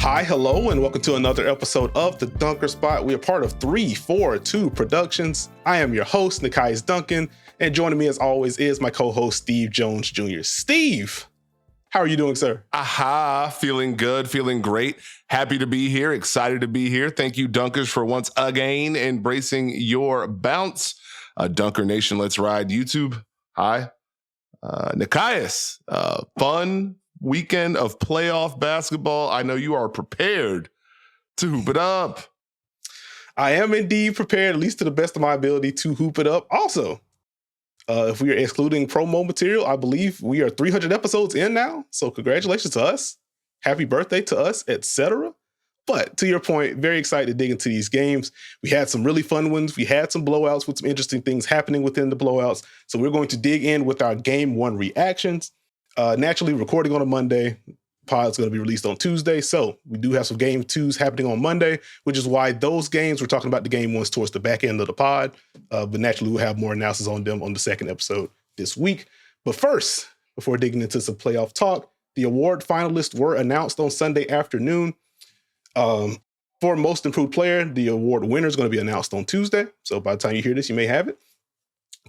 Hi, hello, and welcome to another episode of The Dunker Spot. We are part of 342 Productions. I am your host, Nekias Duncan, and joining me as always is my co-host, Steve Jones Jr. Steve, how are you doing, sir? Aha, feeling good, feeling great. Happy to be here, excited to be here. Thank you, Dunkers, for once again embracing your bounce. Dunker Nation, let's ride. YouTube, hi. Nekias, fun weekend of playoff basketball. I know you are prepared to hoop it up. I am indeed prepared, at least to the best of my ability, to hoop it up. Also, if we are excluding promo material, I believe we are 300 episodes in now. So congratulations to us. Happy birthday to us, etc. But to your point, very excited to dig into these games. We had some really fun ones. We had some blowouts with some interesting things happening within the blowouts. So we're going to dig in with our game one reactions. Naturally, recording on a Monday, pod's going to be released on Tuesday. So we do have some game twos happening on Monday, which is why those games, we're talking about the game ones towards the back end of the pod. But naturally, we'll have more analysis on them on the second episode this week. But first, before digging into some playoff talk, the award finalists were announced on Sunday afternoon. For most improved player, the award winner is going to be announced on Tuesday. So by the time you hear this, you may have it.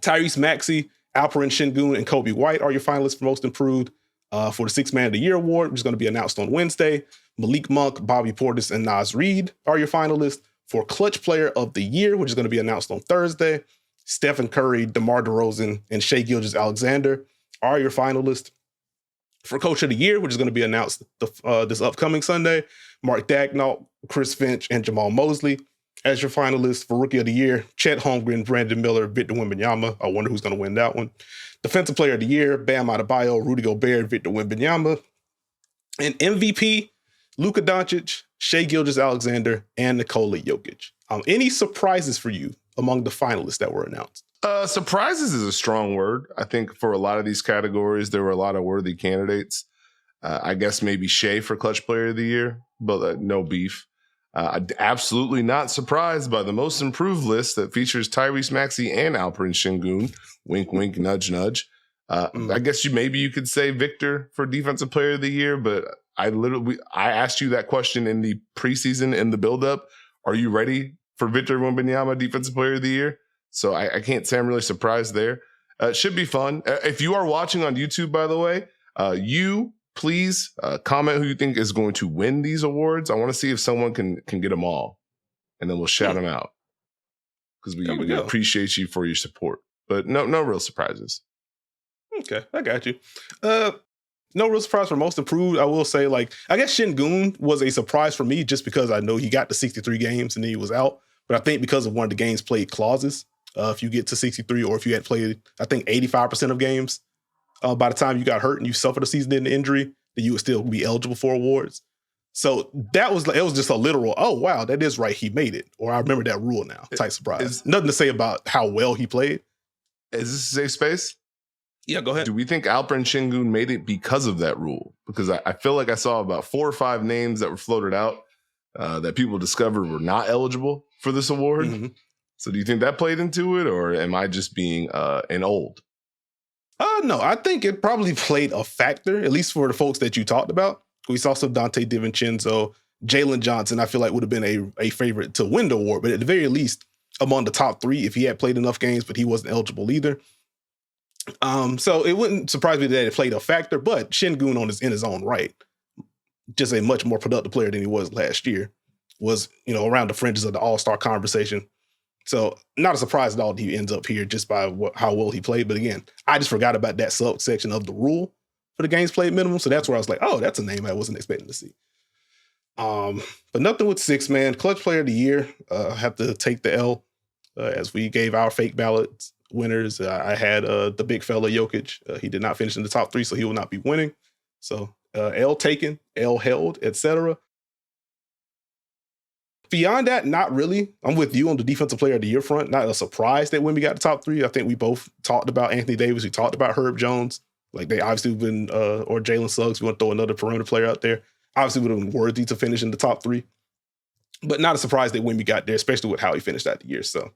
Tyrese Maxey, Alperen Sengun, and Kobe White are your finalists for most improved. For the Sixth Man of the Year award, which is going to be announced on Wednesday. Malik Monk, Bobby Portis, and Naz Reid are your finalists. For Clutch Player of the Year, which is going to be announced on Thursday, Stephen Curry, DeMar DeRozan, and Shai Gilgeous-Alexander are your finalists. For Coach of the Year, which is going to be announced this upcoming Sunday, Mark Daigneault, Chris Finch, and Jamal Mosley as your finalists. For Rookie of the Year, Chet Holmgren, Brandon Miller, Victor Wembanyama. I wonder who's going to win that one. Defensive Player of the Year, Bam Adebayo, Rudy Gobert, Victor Wembanyama. And MVP, Luka Doncic, Shai Gilgeous-Alexander, and Nikola Jokic. Any surprises for you among the finalists that were announced? Surprises is a strong word. I think for a lot of these categories, there were a lot of worthy candidates. I guess maybe Shai for Clutch Player of the Year, but no beef. Absolutely not surprised by the most improved list that features Tyrese Maxey and Alperen Sengun. Wink, wink, nudge, nudge. I guess maybe you could say Victor for Defensive Player of the Year, but I asked you that question in the preseason, in the buildup. Are you ready for Victor Wembanyama Defensive Player of the Year? So I can't say I'm really surprised there. It should be fun. If you are watching on YouTube, by the way, please comment who you think is going to win these awards. I want to see if someone can get them all, and then we'll shout them out because we appreciate you for your support. But no real surprises. Okay, I got you. No real surprise for most improved. I will say, I guess Sengun was a surprise for me just because I know he got to 63 games and then he was out. But I think because of one of the games played clauses, if you get to 63 or if you had played, I think 85% of games, by the time you got hurt and you suffered a season-ending injury, then you would still be eligible for awards. So it was just a literal, oh, wow, that is right, he made it. Or I remember that rule now, type surprise. Nothing to say about how well he played. Is this a safe space? Yeah, go ahead. Do we think Alperen Sengun made it because of that rule? Because I feel like I saw about 4 or 5 names that were floated out that people discovered were not eligible for this award. Mm-hmm. So do you think that played into it, or am I just being an old? No, I think it probably played a factor, at least for the folks that you talked about. We saw some Dante DiVincenzo, Jalen Johnson, I feel like would have been a favorite to win the award, but at the very least, among the top 3 if he had played enough games, but he wasn't eligible either. So it wouldn't surprise me that it played a factor, but Sengun in his own right, just a much more productive player than he was last year, was, around the fringes of the all-star conversation. So not a surprise at all that he ends up here just by how well he played. But again, I just forgot about that subsection of the rule for the games played minimum. So that's where I was like, oh, that's a name I wasn't expecting to see. But nothing with Sixth Man. Clutch Player of the Year, have to take the L as we gave our fake ballots winners. I had the big fella Jokic. He did not finish in the top 3, so he will not be winning. So L taken, L held, etc. Beyond that, not really. I'm with you on the Defensive Player of the Year front. Not a surprise that Wemby got the top 3. I think we both talked about Anthony Davis. We talked about Herb Jones. They obviously would have been, or Jalen Suggs. We want to throw another perimeter player out there. Obviously would have been worthy to finish in the top 3. But not a surprise that Wemby got there, especially with how he finished out the year. So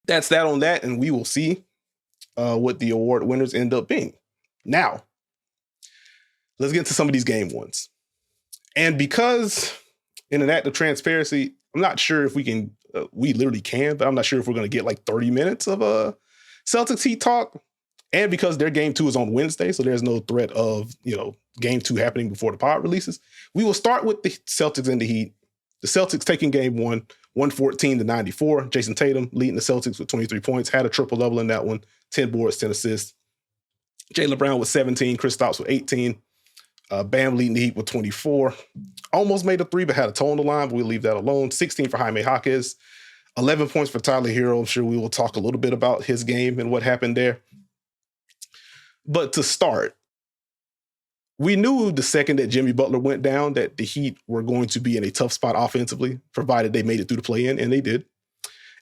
that's that on that, and we will see what the award winners end up being. Now, let's get into some of these game ones. And because in an act of transparency, I'm not sure if we can, we literally can, but I'm not sure if we're going to get like 30 minutes of Celtics Heat talk. And because their game 2 is on Wednesday, so there's no threat of, game 2 happening before the pod releases, we will start with the Celtics and the Heat. The Celtics taking game 1, 114-94. Jason Tatum leading the Celtics with 23 points, had a triple-double in that one, 10 boards, 10 assists. Jaylen Brown with 17, Kristaps with 18. Bam leading the Heat with 24. Almost made a 3, but had a toe on the line, but we'll leave that alone. 16 for Jaime Jaquez. 11 points for Tyler Hero. I'm sure we will talk a little bit about his game and what happened there. But to start, we knew the second that Jimmy Butler went down that the Heat were going to be in a tough spot offensively, provided they made it through the play-in, and they did.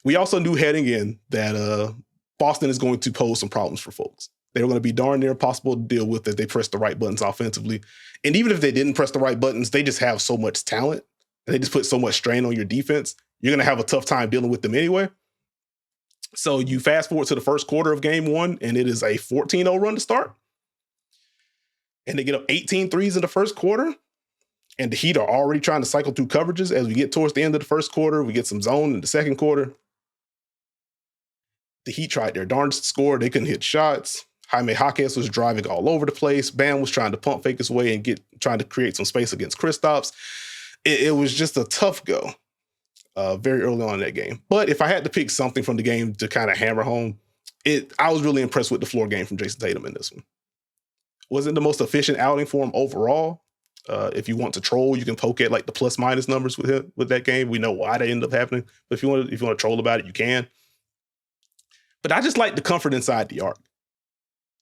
We also knew heading in that Boston is going to pose some problems for folks. They were going to be darn near impossible to deal with if they pressed the right buttons offensively. And even if they didn't press the right buttons, they just have so much talent, and they just put so much strain on your defense. You're going to have a tough time dealing with them anyway. So you fast forward to the first quarter of game 1, and it is a 14-0 run to start. And they get up 18 threes in the first quarter. And the Heat are already trying to cycle through coverages as we get towards the end of the first quarter. We get some zone in the second quarter. The Heat tried their darndest to score. They couldn't hit shots. Jaime Jaquez was driving all over the place. Bam was trying to pump fake his way and trying to create some space against Kristaps. It was just a tough go very early on in that game. But if I had to pick something from the game to kind of hammer home, I was really impressed with the floor game from Jason Tatum in this one. Wasn't the most efficient outing for him overall. If you want to troll, you can poke at like the plus minus numbers with that game. We know why they ended up happening. But if you want to troll about it, you can. But I just like the comfort inside the arc.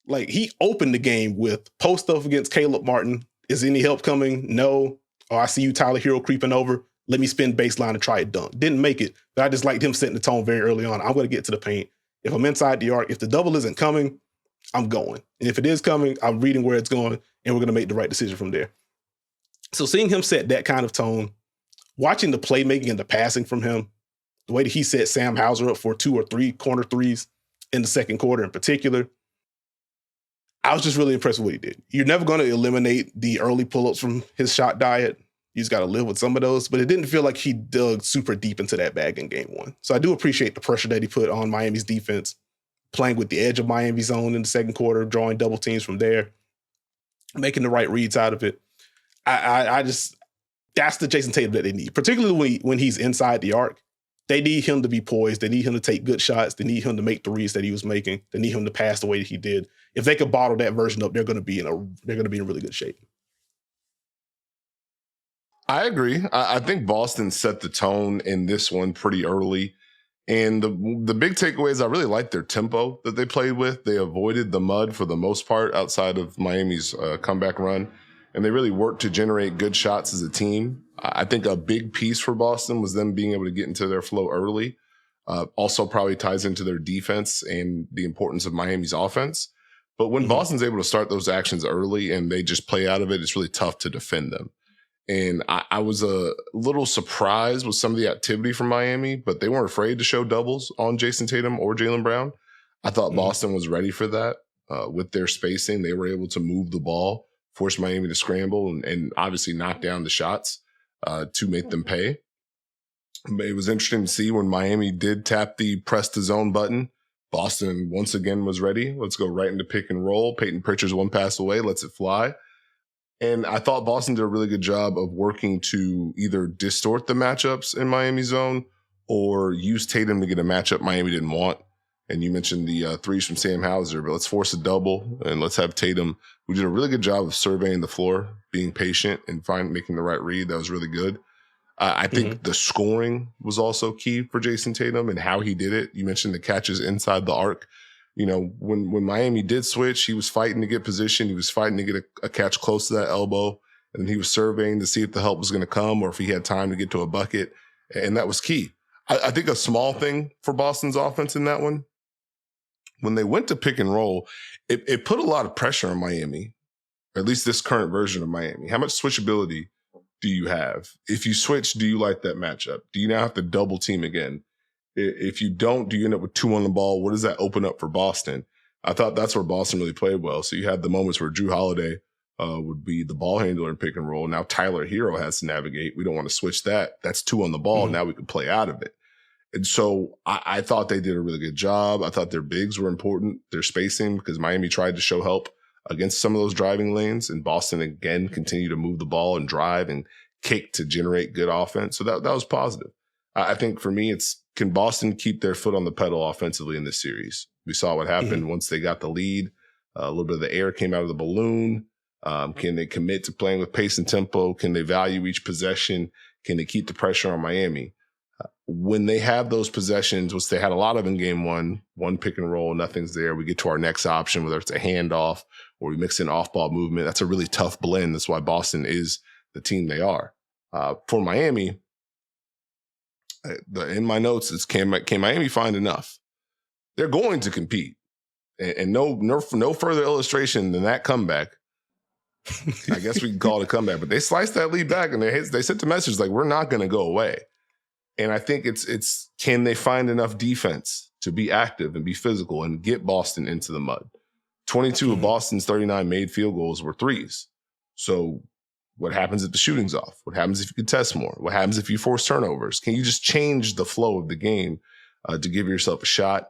Like, he opened the game with post up against Caleb Martin. Is any help coming? No. Oh, I see you, Tyler Hero, creeping over. Let me spin baseline and try it dunk. Didn't make it, but I just liked him setting the tone very early on. I'm going to get to the paint. If I'm inside the arc, if the double isn't coming, I'm going. And if it is coming, I'm reading where it's going, and we're going to make the right decision from there. So seeing him set that kind of tone, watching the playmaking and the passing from him, the way that he set Sam Hauser up for 2 or 3 corner threes in the second quarter in particular, I was just really impressed with what he did. You're never going to eliminate the early pull-ups from his shot diet. You just got to live with some of those, but it didn't feel like he dug super deep into that bag in game 1. So I do appreciate the pressure that he put on Miami's defense, playing with the edge of Miami's zone in the second quarter, drawing double teams from there, making the right reads out of it. I just, that's the Jason Tatum that they need, particularly when he's inside the arc. They need him to be poised. They need him to take good shots. They need him to make the reads that he was making. They need him to pass the way that he did. If they could bottle that version up, they're going to be in really good shape. I agree. I think Boston set the tone in this one pretty early. And the big takeaway is I really liked their tempo that they played with. They avoided the mud for the most part outside of Miami's comeback run. And they really worked to generate good shots as a team. I think a big piece for Boston was them being able to get into their flow early. Also probably ties into their defense and the importance of Miami's offense. But when Boston's able to start those actions early and they just play out of it, it's really tough to defend them. And I was a little surprised with some of the activity from Miami, but they weren't afraid to show doubles on Jason Tatum or Jaylen Brown. I thought Boston was ready for that with their spacing. They were able to move the ball, force Miami to scramble, and obviously knock down the shots to make them pay. But it was interesting to see when Miami did tap the press to zone button. Boston once again was ready. Let's go right into pick and roll. Peyton Pritchard's one pass away, lets it fly. And I thought Boston did a really good job of working to either distort the matchups in Miami zone or use Tatum to get a matchup Miami didn't want. And you mentioned the threes from Sam Hauser, but let's force a double and let's have Tatum, who did a really good job of surveying the floor, being patient and making the right read. That was really good. I think the scoring was also key for Jason Tatum and how he did it. You mentioned the catches inside the arc. You know, when Miami did switch, he was fighting to get position. He was fighting to get a catch close to that elbow. And then he was surveying to see if the help was going to come or if he had time to get to a bucket. And that was key. I think a small thing for Boston's offense in that one, when they went to pick and roll, it put a lot of pressure on Miami, or at least this current version of Miami. How much switchability do you have? If you switch, do you like that matchup? Do you now have to double team again? If you don't, do you end up with 2 on the ball? What does that open up for Boston? I thought that's where Boston really played well. So you had the moments where Drew Holiday would be the ball handler and pick and roll. Now Tyler Hero has to navigate. We don't want to switch that. That's 2 on the ball. Mm-hmm. Now we can play out of it. And so I thought they did a really good job. I thought their bigs were important, their spacing, because Miami tried to show help against some of those driving lanes. And Boston, again, continued to move the ball and drive and kick to generate good offense. So that was positive. I think for me, it's, can Boston keep their foot on the pedal offensively in this series? We saw what happened once they got the lead. A little bit of the air came out of the balloon. Can they commit to playing with pace and tempo? Can they value each possession? Can they keep the pressure on Miami? When they have those possessions, which they had a lot of in game one pick and roll, nothing's there. We get to our next option, whether it's a handoff or we mix in off-ball movement. That's a really tough blend. That's why Boston is the team they are. For Miami, in my notes, it's can Miami find enough? They're going to compete. And no further illustration than that comeback. I guess we can call it a comeback, but they sliced that lead back and they sent the message like, we're not going to go away. And I think it's can they find enough defense to be active and be physical and get Boston into the mud? 22 of Boston's 39 made field goals were threes. So what happens if the shooting's off? What happens if you contest more? What happens if you force turnovers? Can you just change the flow of the game to give yourself a shot?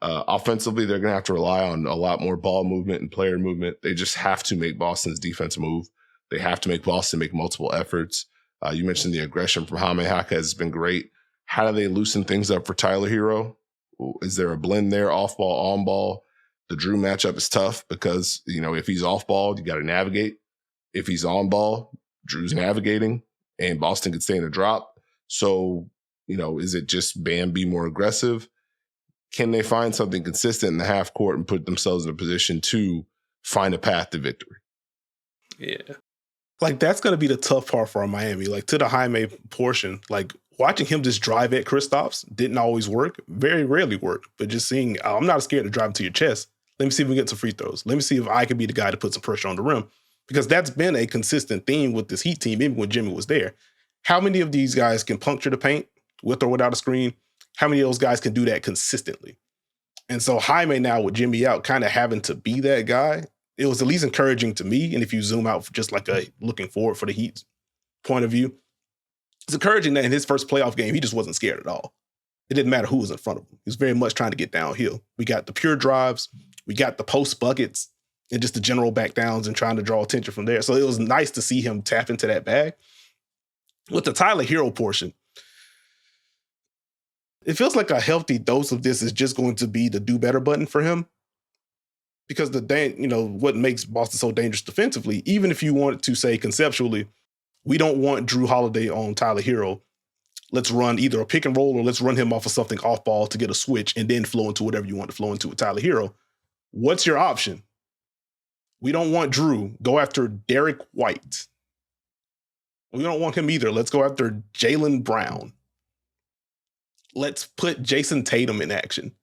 Offensively, they're going to have to rely on a lot more ball movement and player movement. They just have to make Boston's defense move. They have to make Boston make multiple efforts. You mentioned the aggression from Jaime Jaquez has been great. How do they loosen things up for Tyler Hero? Is there a blend there, off ball, on ball? The Drew matchup is tough because, if he's off ball, you got to navigate. If he's on ball, Drew's navigating and Boston could stay in a drop. So, is it just Bam be more aggressive? Can they find something consistent in the half court and put themselves in a position to find a path to victory? Yeah. That's going to be the tough part for Miami. To the Jaime portion, watching him just drive at Kristaps didn't always work, very rarely worked. But just seeing, I'm not scared to drive into your chest. Let me see if we get some free throws. Let me see if I can be the guy to put some pressure on the rim. Because that's been a consistent theme with this Heat team, even when Jimmy was there. How many of these guys can puncture the paint with or without a screen? How many of those guys can do that consistently? And so Jaime now with Jimmy out kind of having to be that guy, it was at least encouraging to me. And if you zoom out just a looking forward for the Heat's point of view, it's encouraging that in his first playoff game, he just wasn't scared at all. It didn't matter who was in front of him. He was very much trying to get downhill. We got the pure drives. We got the post buckets and just the general back downs and trying to draw attention from there. So it was nice to see him tap into that bag. With the Tyler Hero portion, it feels like a healthy dose of this is just going to be the do better button for him. Because what makes Boston so dangerous defensively, even if you wanted to say conceptually, we don't want Drew Holiday on Tyler Hero. Let's run either a pick and roll or let's run him off of something off ball to get a switch and then flow into whatever you want to flow into with Tyler Hero. What's your option? We don't want Drew. Go after Derek White. We don't want him either. Let's go after Jaylen Brown. Let's put Jason Tatum in action.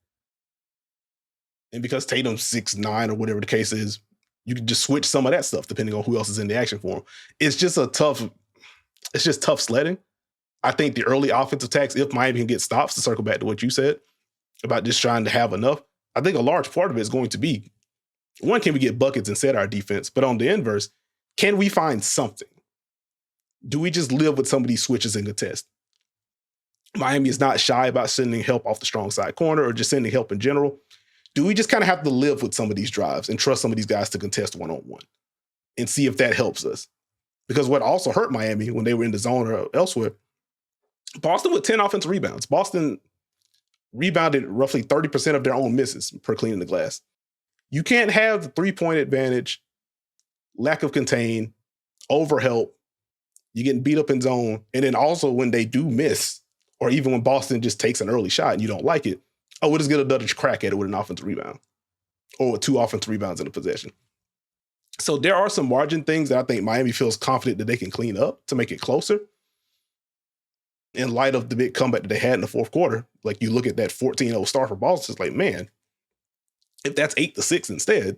And because Tatum's 6'9" or whatever the case is, you can just switch some of that stuff depending on who else is in the action for him. It's just tough sledding. I think the early offensive attacks, if Miami can get stops, to circle back to what you said about just trying to have enough, I think a large part of it is going to be, one, can we get buckets and set our defense? But on the inverse, can we find something? Do we just live with some of these switches and contest? Miami is not shy about sending help off the strong side corner or just sending help in general. Do we just kind of have to live with some of these drives and trust some of these guys to contest one-on-one and see if that helps us? Because what also hurt Miami when they were in the zone or elsewhere, Boston with 10 offensive rebounds. Boston rebounded roughly 30% of their own misses per cleaning the glass. You can't have the three-point advantage, lack of contain, overhelp, you're getting beat up in zone, and then also when they do miss, or even when Boston just takes an early shot and you don't like it, we'll just get another crack at it with an offensive rebound or with 2 offensive rebounds in a possession. So there are some margin things that I think Miami feels confident that they can clean up to make it closer. In light of the big comeback that they had in the fourth quarter, you look at that 14-0 start for Boston, it's man, if that's 8-6 instead,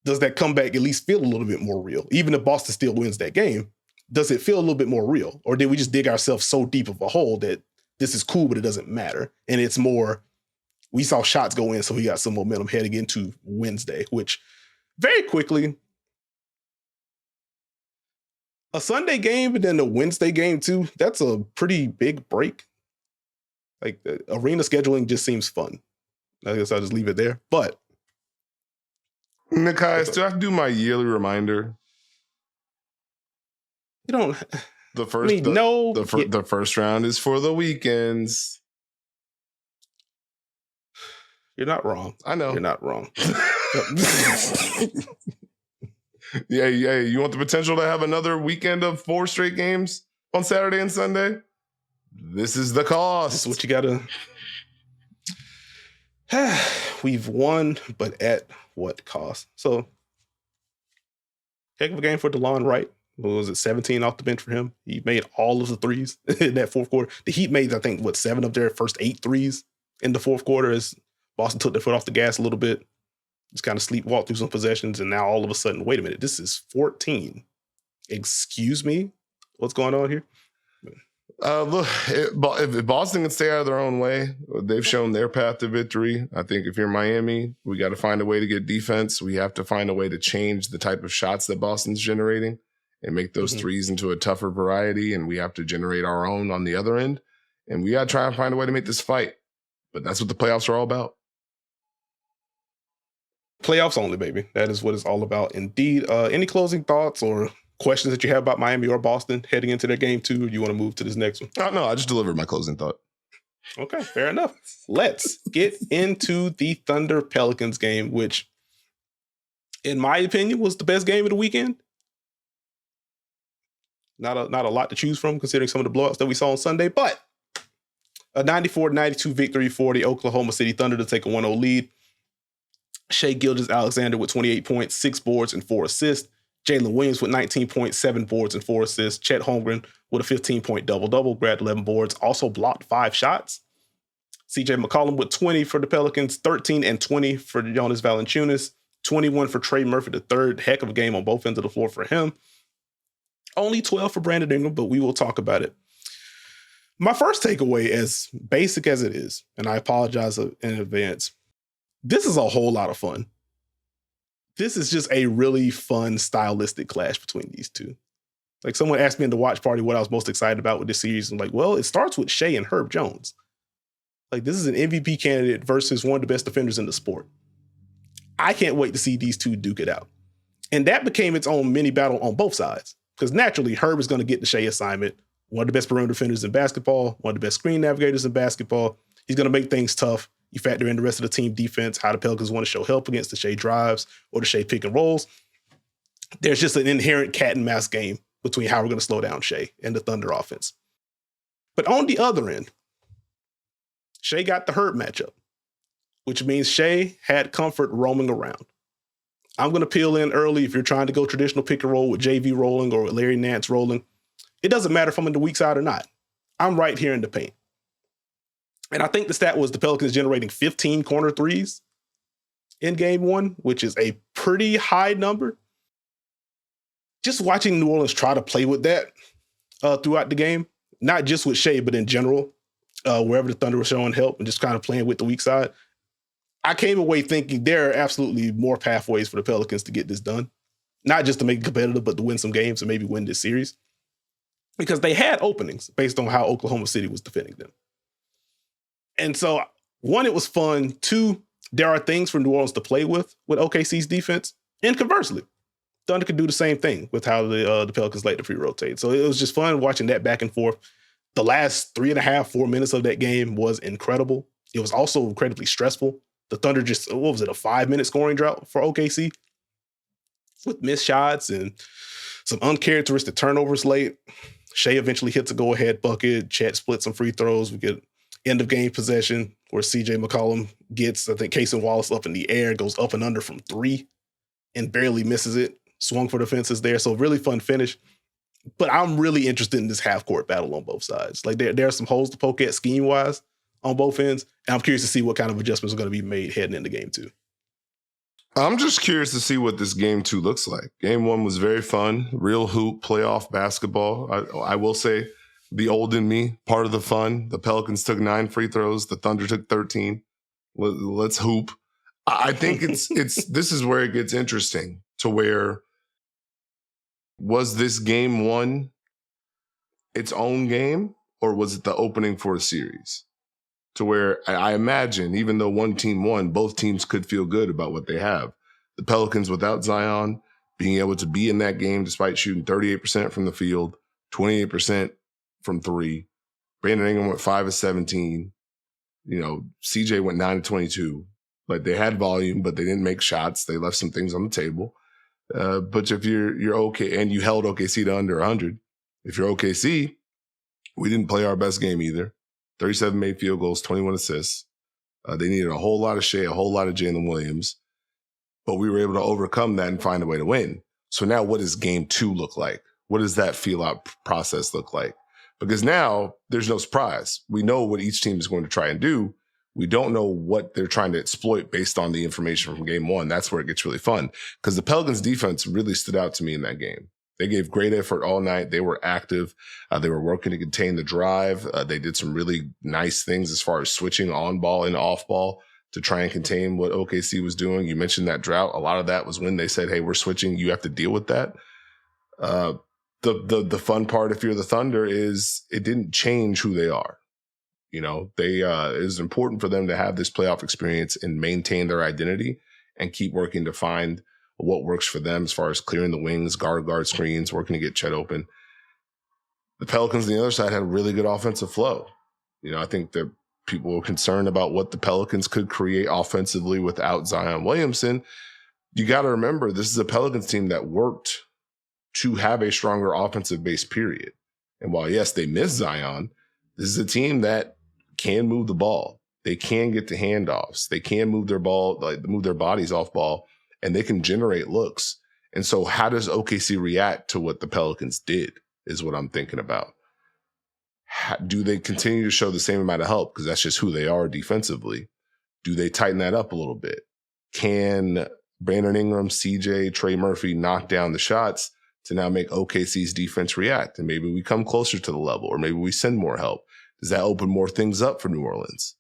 does that comeback at least feel a little bit more real? Even if Boston still wins that game, does it feel a little bit more real? Or did we just dig ourselves so deep of a hole that this is cool, but it doesn't matter? And it's more, we saw shots go in, so we got some momentum heading into Wednesday, which very quickly, A Sunday game and then a Wednesday game too. That's a pretty big break. Like the arena scheduling just seems fun. I guess I'll just leave it there. But Nekias, do I have to do my yearly reminder? You don't. The first, the first round is for the weekends. You're not wrong. I know you're not wrong. Yeah, you want the potential to have another weekend of 4 straight games on Saturday and Sunday? This is the cost. This is what you gotta. We've won, but at what cost? So, heck of a game for DeLon Wright. What was it, 17 off the bench for him? He made all of the threes in that fourth quarter. The Heat made, I think, 7 of their first 8 threes in the fourth quarter as Boston took their foot off the gas a little bit. Just kind of sleepwalked through some possessions, and now all of a sudden, wait a minute, this is 14. Excuse me? What's going on here? Look, if Boston can stay out of their own way, they've shown their path to victory. I think if you're Miami, we got to find a way to get defense. We have to find a way to change the type of shots that Boston's generating and make those threes into a tougher variety, and we have to generate our own on the other end. And we got to try and find a way to make this fight. But that's what the playoffs are all about. Playoffs only, baby. That is what it's all about. Indeed. Any closing thoughts or questions that you have about Miami or Boston heading into their game 2, or you want to move to this next one? No, I just delivered my closing thought. Okay, fair enough. Let's get into the Thunder Pelicans game, which, in my opinion, was the best game of the weekend. Not a lot to choose from, considering some of the blowouts that we saw on Sunday, but a 94-92 victory for the Oklahoma City Thunder to take a 1-0 lead. Shai Gilgeous-Alexander with 28 points, 6 boards, and 4 assists. Jalen Williams with 19 points, 7 boards, and 4 assists. Chet Holmgren with a 15-point double-double, grabbed 11 boards, also blocked 5 shots. CJ McCollum with 20 for the Pelicans, 13 and 20 for Jonas Valanciunas, 21 for Trey Murphy III. Heck of a game on both ends of the floor for him. Only 12 for Brandon Ingram, but we will talk about it. My first takeaway, as basic as it is, and I apologize in advance, this is a whole lot of fun. This is just a really fun stylistic clash between these two. Like, someone asked me in the watch party what I was most excited about with this series. I'm like, well, it starts with Shai and Herb Jones. Like, this is an MVP candidate versus one of the best defenders in the sport. I can't wait to see these two duke it out. And that became its own mini battle on both sides. Because naturally, Herb is going to get the Shai assignment. One of the best perimeter defenders in basketball, one of the best screen navigators in basketball. He's going to make things tough. You factor in the rest of the team defense, how the Pelicans want to show help against the Shai drives or the Shai pick and rolls. There's just an inherent cat and mouse game between how we're going to slow down Shai and the Thunder offense. But on the other end, Shai got the Herb matchup, which means Shai had comfort roaming around. I'm going to peel in early if you're trying to go traditional pick and roll with JV rolling or with Larry Nance rolling. It doesn't matter if I'm in the weak side or not. I'm right here in the paint. And I think the stat was the Pelicans generating 15 corner threes in game 1, which is a pretty high number. Just watching New Orleans try to play with that throughout the game, not just with Shai, but in general, wherever the Thunder was showing help and just kind of playing with the weak side, I came away thinking there are absolutely more pathways for the Pelicans to get this done. Not just to make it competitive, but to win some games and maybe win this series. Because they had openings based on how Oklahoma City was defending them. And so, 1, it was fun. 2, there are things for New Orleans to play with OKC's defense. And conversely, Thunder could do the same thing with how the Pelicans like to pre-rotate. So it was just fun watching that back and forth. The last 3.5, 4 minutes of that game was incredible. It was also incredibly stressful. The Thunder just, a 5-minute scoring drought for OKC with missed shots and some uncharacteristic turnovers late. Shai eventually hits a go-ahead bucket. Chet splits some free throws. We get end-of-game possession where CJ McCollum gets, I think, Casey Wallace up in the air, goes up and under from 3 and barely misses it. Swung for the fences there. So really fun finish. But I'm really interested in this half-court battle on both sides. Like, there are some holes to poke at scheme-wise on both ends. And I'm curious to see what kind of adjustments are going to be made heading into game 2. I'm just curious to see what this game 2 looks like. Game 1 was very fun, real hoop, playoff basketball. I will say the old in me, part of the fun. The Pelicans took 9 free throws. The Thunder took 13. Let's hoop. I think it's this is where it gets interesting, to where Was this game one its own game, or was it the opening for a series? To where I imagine, even though one team won, both teams could feel good about what they have. The Pelicans without Zion being able to be in that game despite shooting 38% from the field, 28% from three. Brandon Ingram went 5 of 17. CJ went 9 of 22. Like, they had volume, but they didn't make shots. They left some things on the table. But if you're okay, and you held OKC to under 100, if you're OKC, we didn't play our best game either. 37 made field goals, 21 assists. They needed a whole lot of Shea, a whole lot of Jalen Williams, but we were able to overcome that and find a way to win. So now what does game two look like? What does that feel out process look like? Because now there's no surprise. We know what each team is going to try and do. We don't know what they're trying to exploit based on the information from game one. That's where it gets really fun, because the Pelicans defense really stood out to me in that game. They gave great effort all night. They were active. They were working to contain the drive. They did some really nice things as far as switching on ball and off ball to try and contain what OKC was doing. You mentioned that drought. A lot of that was when they said, hey, we're switching. You have to deal with that. The fun part, if you're the Thunder, is it didn't change who they are. It was important for them to have this playoff experience and maintain their identity and keep working to find what works for them as far as clearing the wings, guard screens, working to get Chet open. The Pelicans on the other side had a really good offensive flow. I think that people were concerned about what the Pelicans could create offensively without Zion Williamson. You got to remember, this is a Pelicans team that worked to have a stronger offensive base, period. And while, yes, they miss Zion, this is a team that can move the ball. They can get to handoffs. They can move move their bodies off ball, and they can generate looks. And so how does OKC react to what the Pelicans did is what I'm thinking about. Do they continue to show the same amount of help? Because that's just who they are defensively. Do they tighten that up a little bit? Can Brandon Ingram, CJ, Trey Murphy knock down the shots to now make OKC's defense react? And maybe we come closer to the level, or maybe we send more help. Does that open more things up for New Orleans?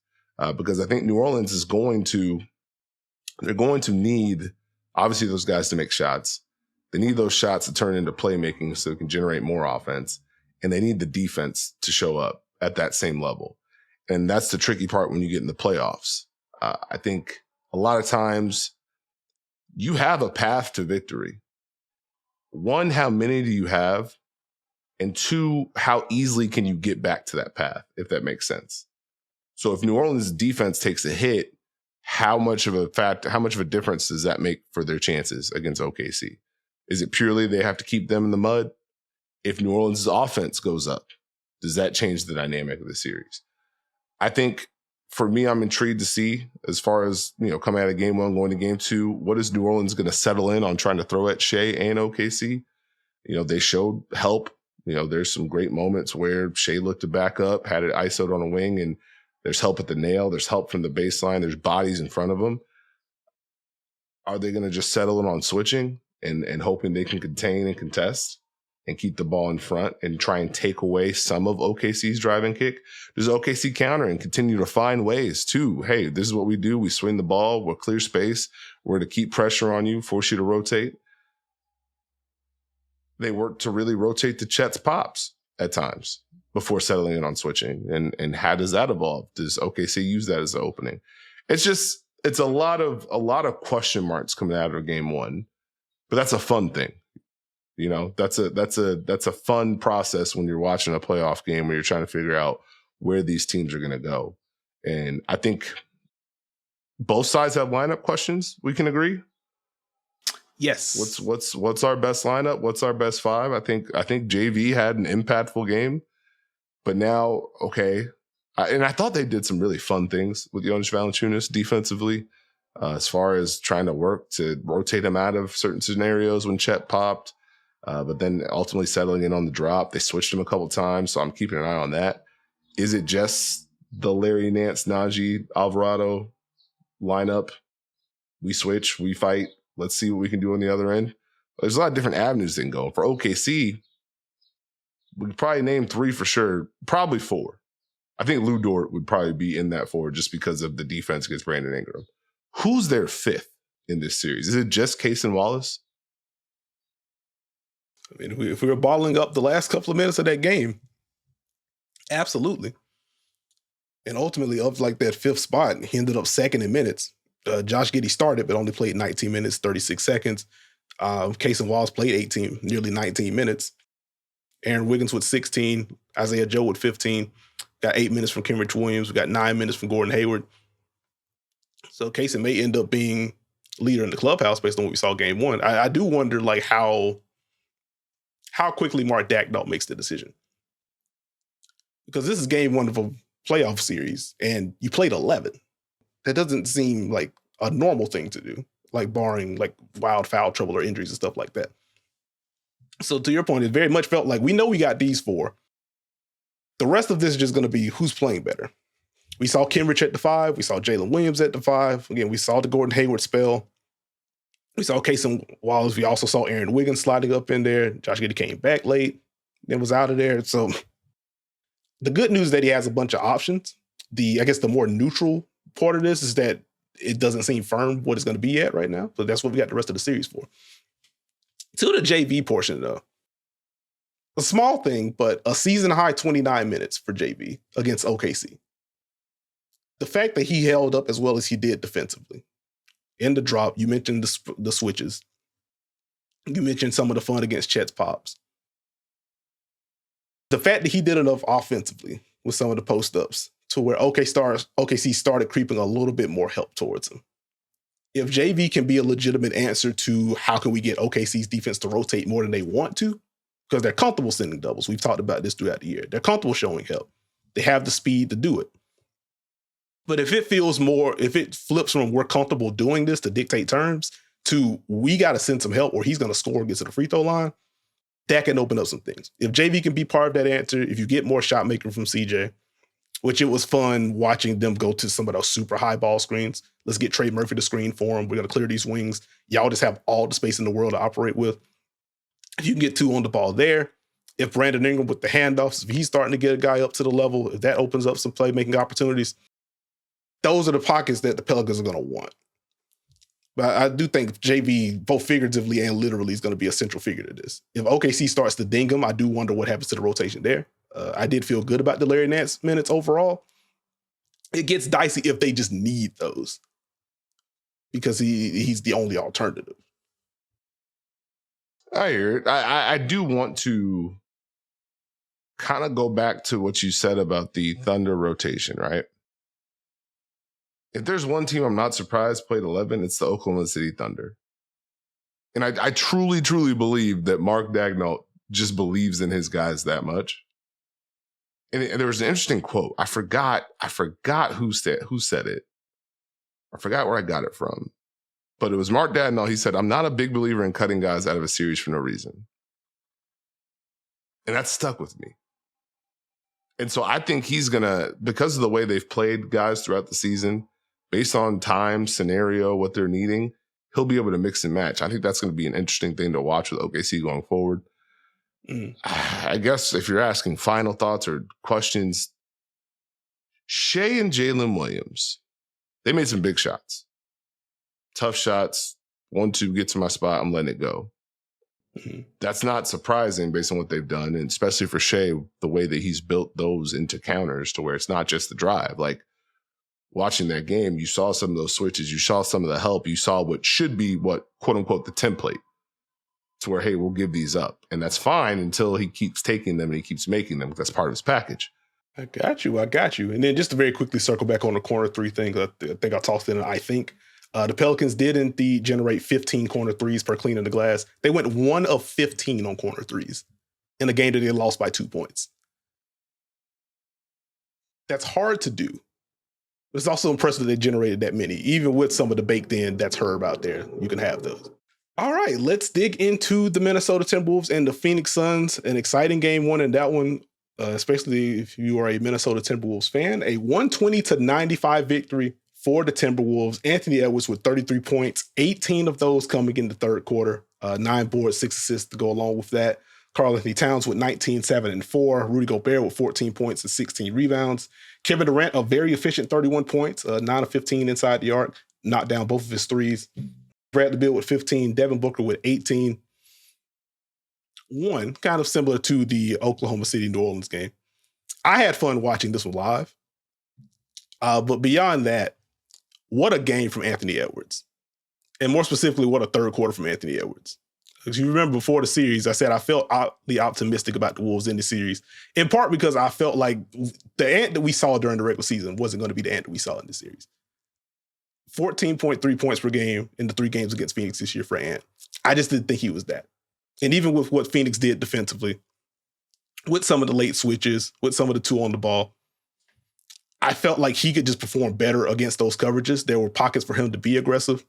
Because I think New Orleans is going to need, obviously, those guys to make shots. They need those shots to turn into playmaking so they can generate more offense. And they need the defense to show up at that same level. And that's the tricky part when you get in the playoffs. I think a lot of times you have a path to victory. One, how many do you have? And two, how easily can you get back to that path, if that makes sense? So if New Orleans defense takes a hit, how much of a difference does that make for their chances against OKC? Is it purely they have to keep them in the mud? If New Orleans' offense goes up, does that change the dynamic of the series? I think for me, I'm intrigued to see, as far as, coming out of game one, going to game two, what is New Orleans going to settle in on trying to throw at Shea and OKC? They showed help. There's some great moments where Shea looked to back up, had it ISO'd on a wing, and there's help at the nail. There's help from the baseline. There's bodies in front of them. Are they going to just settle in on switching and hoping they can contain and contest and keep the ball in front and try and take away some of OKC's driving kick? Does OKC counter and continue to find ways to, hey, this is what we do. We swing the ball. We'll clear space. We're to keep pressure on you, force you to rotate. They work to really rotate the Chet's pops at times before settling in on switching. And how does that evolve? Does OKC use that as an opening? It's a lot of question marks coming out of game one, but that's a fun thing. That's a fun process when you're watching a playoff game where you're trying to figure out where these teams are going to go. And I think both sides have lineup questions. We can agree. Yes. What's our best lineup? What's our best five? I think JV had an impactful game, but now, okay. And I thought they did some really fun things with Jonas Valanciunas defensively, as far as trying to work to rotate him out of certain scenarios when Chet popped, but then ultimately settling in on the drop. They switched him a couple times, so I'm keeping an eye on that. Is it just the Larry Nance, Najee, Alvarado lineup? We switch, we fight. Let's see what we can do on the other end. There's a lot of different avenues they can go. For OKC, we could probably name three for sure, probably four. I think Lou Dort would probably be in that four just because of the defense against Brandon Ingram. Who's their fifth in this series? Is it just Case and Wallace? I mean, if we were balling up the last couple of minutes of that game, absolutely. And ultimately, up like that fifth spot, he ended up second in minutes. Josh Giddey started, but only played 19 minutes, 36 seconds. Casey Walls played 18, nearly 19 minutes. Aaron Wiggins with 16. Isaiah Joe with 15. Got 8 minutes from Kenrich Williams. We got 9 minutes from Gordon Hayward. So Casey may end up being leader in the clubhouse based on what we saw game one. I do wonder like how quickly Mark Daigneault makes the decision. Because this is game one of a playoff series and you played 11. That doesn't seem like a normal thing to do, like barring like wild foul trouble or injuries and stuff like that. So to your point, it very much felt like we know we got these four. The rest of this is just going to be who's playing better. We saw Kenrich at the 5. We saw Jalen Williams at the 5. Again, we saw the Gordon Hayward spell. We saw Casey Wallace. We also saw Aaron Wiggins sliding up in there. Josh Giddey came back late, then was out of there. So the good news is that he has a bunch of options. I guess the more neutral part of this is that it doesn't seem firm what it's going to be at right now. So that's what we got the rest of the series for. To the JV portion, though, a small thing, but a season high 29 minutes for JV against OKC. The fact that he held up as well as he did defensively. In the drop, you mentioned the switches. You mentioned some of the fun against Chet's pops. The fact that he did enough offensively with some of the post-ups to where OKC started creeping a little bit more help towards him. If JV can be a legitimate answer to how can we get OKC's defense to rotate more than they want to, because they're comfortable sending doubles. We've talked about this throughout the year. They're comfortable showing help. They have the speed to do it. But if it flips from we're comfortable doing this to dictate terms to we got to send some help or he's going to score and get to the free throw line, that can open up some things. If JV can be part of that answer, if you get more shot making from CJ, which it was fun watching them go to some of those super high ball screens. Let's get Trey Murphy to screen for him. We're going to clear these wings. Y'all just have all the space in the world to operate with. If you can get 2 on the ball there, if Brandon Ingram with the handoffs, if he's starting to get a guy up to the level, if that opens up some playmaking opportunities, those are the pockets that the Pelicans are going to want. But I do think JV, both figuratively and literally, is going to be a central figure to this. If OKC starts to ding him, I do wonder what happens to the rotation there. I did feel good about the Larry Nance minutes overall. It gets dicey if they just need those because he's the only alternative. I hear it. I do want to kind of go back to what you said about the Thunder rotation, right? If there's one team I'm not surprised played 11, it's the Oklahoma City Thunder. And I truly, truly believe that Mark Daigneault just believes in his guys that much. And there was an interesting quote. I forgot who said it. I forgot where I got it from. But it was Mark Daigneault. He said, I'm not a big believer in cutting guys out of a series for no reason. And that stuck with me. And so I think he's going to, because of the way they've played guys throughout the season, based on time, scenario, what they're needing, he'll be able to mix and match. I think that's going to be an interesting thing to watch with OKC going forward. I guess if you're asking final thoughts or questions, Shea and Jalen Williams, they made some big shots. Tough shots. 1-2, get to my spot, I'm letting it go. Mm-hmm. That's not surprising based on what they've done, and especially for Shea, the way that he's built those into counters to where it's not just the drive. Like, watching that game, you saw some of those switches, you saw some of the help, you saw what should be what, quote unquote, the template to where, hey, we'll give these up. And that's fine until he keeps taking them and he keeps making them. That's part of his package. I got you. And then just to very quickly circle back on the corner 3 thing, I think I tossed in an I think. The Pelicans did indeed generate 15 corner threes per clean in the glass. They went 1 of 15 on corner threes in a game that they lost by 2 points. That's hard to do. It's also impressive that they generated that many. Even with some of the baked in that's Herb out there, you can have those. All right, let's dig into the Minnesota Timberwolves and the Phoenix Suns. An exciting game one in that one, especially if you are a Minnesota Timberwolves fan. A 120-95 victory for the Timberwolves. Anthony Edwards with 33 points, 18 of those coming in the third quarter, 9 boards, 6 assists to go along with that. Karl-Anthony Towns with 19, 7, and 4. Rudy Gobert with 14 points and 16 rebounds. Kevin Durant, a very efficient 31 points, 9 of 15 inside the arc, knocked down both of his threes. Bradley Beal with 15, Devin Booker with 18. One, kind of similar to the Oklahoma City-New Orleans game. I had fun watching this one live. But beyond that, what a game from Anthony Edwards. And more specifically, what a third quarter from Anthony Edwards. Because you remember before the series, I said I felt oddly optimistic about the Wolves in the series, in part because I felt like the Ant that we saw during the regular season wasn't going to be the Ant that we saw in the series. 14.3 points per game in the 3 games against Phoenix this year for Ant. I just didn't think he was that. And even with what Phoenix did defensively, with some of the late switches, with some of the 2 on the ball, I felt like he could just perform better against those coverages. There were pockets for him to be aggressive.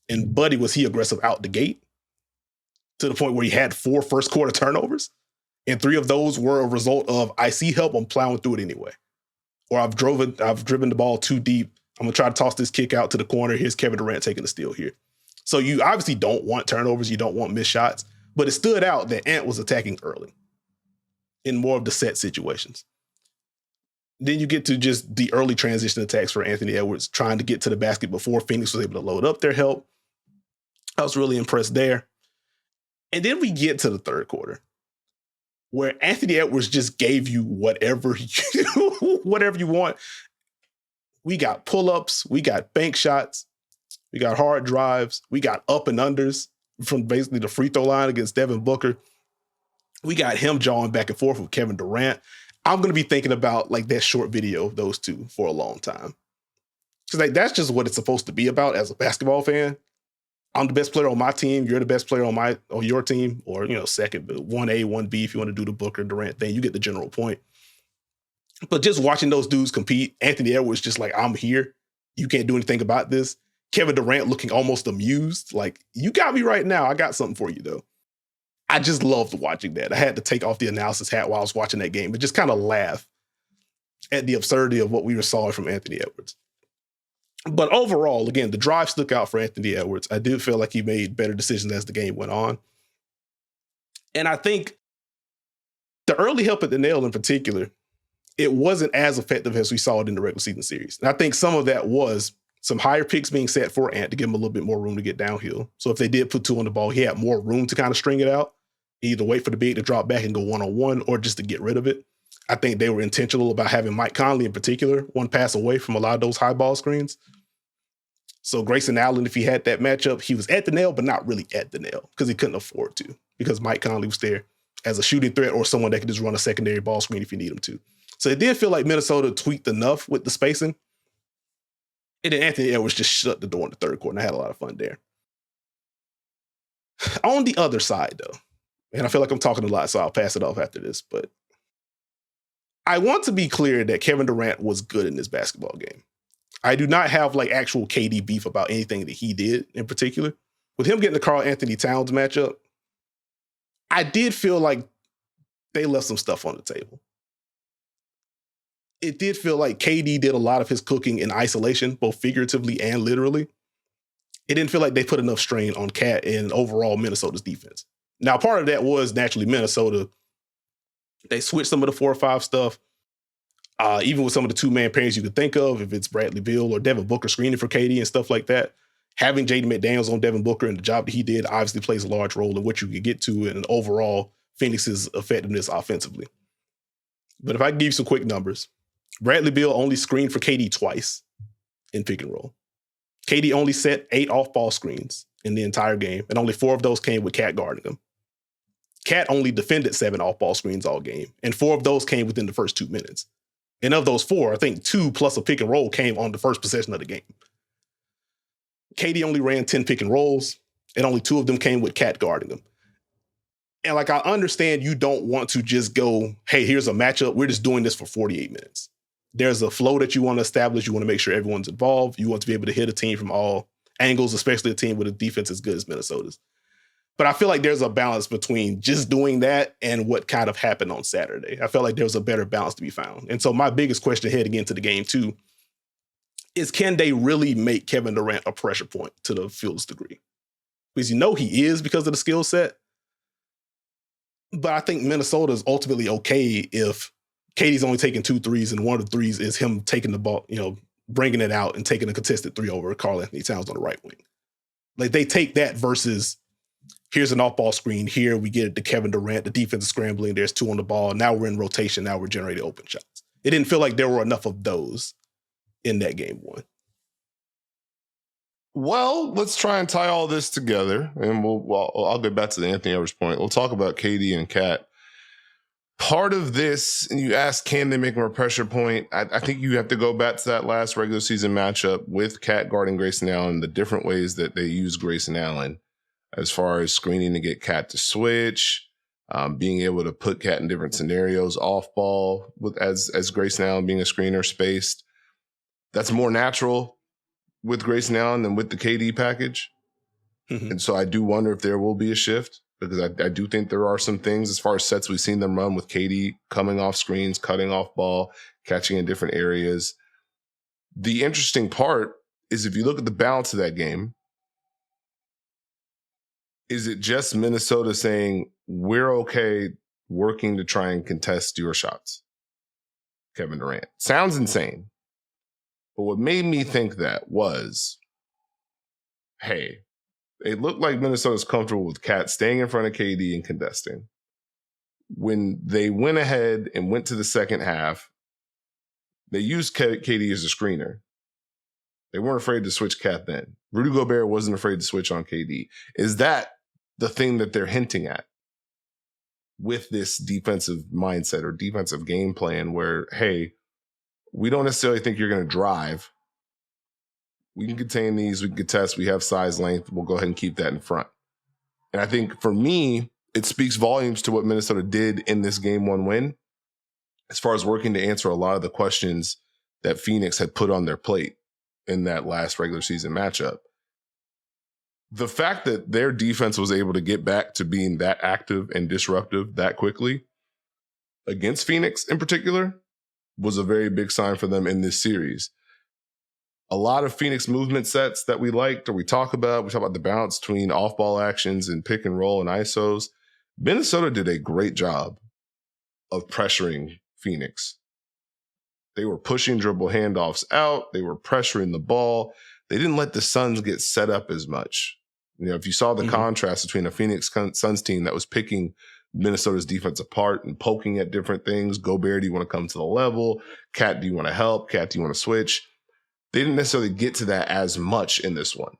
And buddy, was he aggressive out the gate to the point where he had 4 first quarter turnovers. And 3 of those were a result of, I see help, I'm plowing through it anyway. Or I've driven the ball too deep. I'm going to try to toss this kick out to the corner. Here's Kevin Durant taking the steal here. So you obviously don't want turnovers. You don't want missed shots. But it stood out that Ant was attacking early in more of the set situations. Then you get to just the early transition attacks for Anthony Edwards, trying to get to the basket before Phoenix was able to load up their help. I was really impressed there. And then we get to the third quarter, where Anthony Edwards just gave you whatever you want. We got pull-ups, we got bank shots, we got hard drives, we got up and unders from basically the free throw line against Devin Booker. We got him jawing back and forth with Kevin Durant. I'm going to be thinking about like that short video of those two for a long time. Because like that's just what it's supposed to be about as a basketball fan. I'm the best player on my team. You're the best player on your team, or, second, but 1A, 1B, if you want to do the Booker Durant thing, you get the general point. But just watching those dudes compete, Anthony Edwards just like, I'm here. You can't do anything about this. Kevin Durant looking almost amused. Like, you got me right now. I got something for you, though. I just loved watching that. I had to take off the analysis hat while I was watching that game, but just kind of laugh at the absurdity of what we saw from Anthony Edwards. But overall, again, the drive stuck out for Anthony Edwards. I did feel like he made better decisions as the game went on. And I think the early help at the nail in particular, it wasn't as effective as we saw it in the regular season series. And I think some of that was some higher picks being set for Ant to give him a little bit more room to get downhill. So if they did put 2 on the ball, he had more room to kind of string it out, either wait for the big to drop back and go one-on-one or just to get rid of it. I think they were intentional about having Mike Conley in particular one pass away from a lot of those high ball screens. So Grayson Allen, if he had that matchup, he was at the nail, but not really at the nail because he couldn't afford to, because Mike Conley was there as a shooting threat or someone that could just run a secondary ball screen if you need him to. So it did feel like Minnesota tweaked enough with the spacing. And then Anthony Edwards just shut the door in the third quarter, and I had a lot of fun there. On the other side, though, and I feel like I'm talking a lot, so I'll pass it off after this, but I want to be clear that Kevin Durant was good in this basketball game. I do not have like actual KD beef about anything that he did in particular. With him getting the Karl Anthony Towns matchup, I did feel like they left some stuff on the table. It did feel like KD did a lot of his cooking in isolation, both figuratively and literally. It didn't feel like they put enough strain on Cat and overall Minnesota's defense. Now, part of that was naturally Minnesota. They switched some of the 4 or 5 stuff. Even with some of the 2-man pairings you could think of, if it's Bradley Beal or Devin Booker screening for KD and stuff like that, having Jaden McDaniels on Devin Booker and the job that he did obviously plays a large role in what you can get to and overall Phoenix's effectiveness offensively. But if I can give you some quick numbers, Bradley Beal only screened for KD twice in pick and roll. KD only set 8 off-ball screens in the entire game, and only 4 of those came with Cat guarding him. Cat only defended 7 off-ball screens all game, and 4 of those came within the first 2 minutes. And of those 4, I think 2 plus a pick and roll came on the first possession of the game. KD only ran 10 pick and rolls, and only 2 of them came with Cat guarding him. And like, I understand you don't want to just go, hey, here's a matchup. We're just doing this for 48 minutes. There's a flow that you want to establish. You want to make sure everyone's involved. You want to be able to hit a team from all angles, especially a team with a defense as good as Minnesota's. But I feel like there's a balance between just doing that and what kind of happened on Saturday. I felt like there was a better balance to be found. And so my biggest question heading into the game, too, is can they really make Kevin Durant a pressure point to the fullest degree? Because he is because of the skill set. But I think Minnesota is ultimately okay if KD's only taking 2 threes and one of the threes is him taking the ball, bringing it out and taking a contested 3 over Karl Anthony Towns on the right wing. Like, they take that versus here's an off-ball screen. Here we get it to Kevin Durant. The defense is scrambling. There's 2 on the ball. Now we're in rotation. Now we're generating open shots. It didn't feel like there were enough of those in that game 1. Well, let's try and tie all this together, and I'll get back to the Anthony Edwards point. We'll talk about KD and Cat. Part of this, and you ask, can they make him a pressure point? I think you have to go back to that last regular season matchup with Cat guarding Grayson Allen, the different ways that they use Grayson Allen as far as screening to get Cat to switch, being able to put Cat in different scenarios off ball as Grayson Allen being a screener spaced. That's more natural with Grayson Allen than with the KD package. Mm-hmm. And so I do wonder if there will be a shift, because I do think there are some things as far as sets we've seen them run with KD coming off screens, cutting off ball, catching in different areas. The interesting part is if you look at the balance of that game, is it just Minnesota saying, we're okay working to try and contest your shots, Kevin Durant? Sounds insane. But what made me think that was, hey, it looked like Minnesota's comfortable with Cat staying in front of KD and contesting. When they went ahead and went to the second half, they used KD as a screener. They weren't afraid to switch Cat then. Rudy Gobert wasn't afraid to switch on KD. Is that the thing that they're hinting at with this defensive mindset or defensive game plan where, hey, we don't necessarily think you're going to drive. We can contain these. We can contest. We have size, length. We'll go ahead and keep that in front. And I think for me, it speaks volumes to what Minnesota did in this game 1 win, as far as working to answer a lot of the questions that Phoenix had put on their plate in that last regular season matchup. The fact that their defense was able to get back to being that active and disruptive that quickly against Phoenix in particular was a very big sign for them in this series. A lot of Phoenix movement sets that we liked or we talk about the balance between off-ball actions and pick and roll and ISOs. Minnesota did a great job of pressuring Phoenix. They were pushing dribble handoffs out. They were pressuring the ball. They didn't let the Suns get set up as much. You know, if you saw the contrast between a Phoenix Suns team that was picking Minnesota's defense apart and poking at different things. Gobert, do you want to come to the level? Cat, do you want to help? Cat, do you want to switch? They didn't necessarily get to that as much in this one.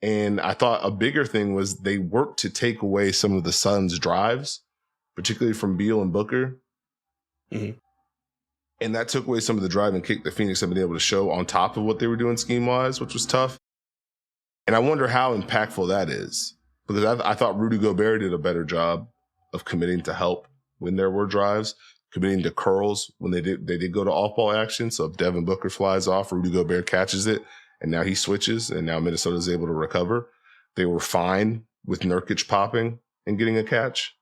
And I thought a bigger thing was they worked to take away some of the Suns' drives, particularly from Beal and Booker. Mm-hmm. And that took away some of the drive and kick that Phoenix had been able to show on top of what they were doing scheme-wise, which was tough. And I wonder how impactful that is, because I thought Rudy Gobert did a better job of committing to help when there were drives, committing to curls when they did go to off-ball action. So if Devin Booker flies off, Rudy Gobert catches it, and now he switches, and now Minnesota's able to recover. They were fine with Nurkic popping and getting a catch.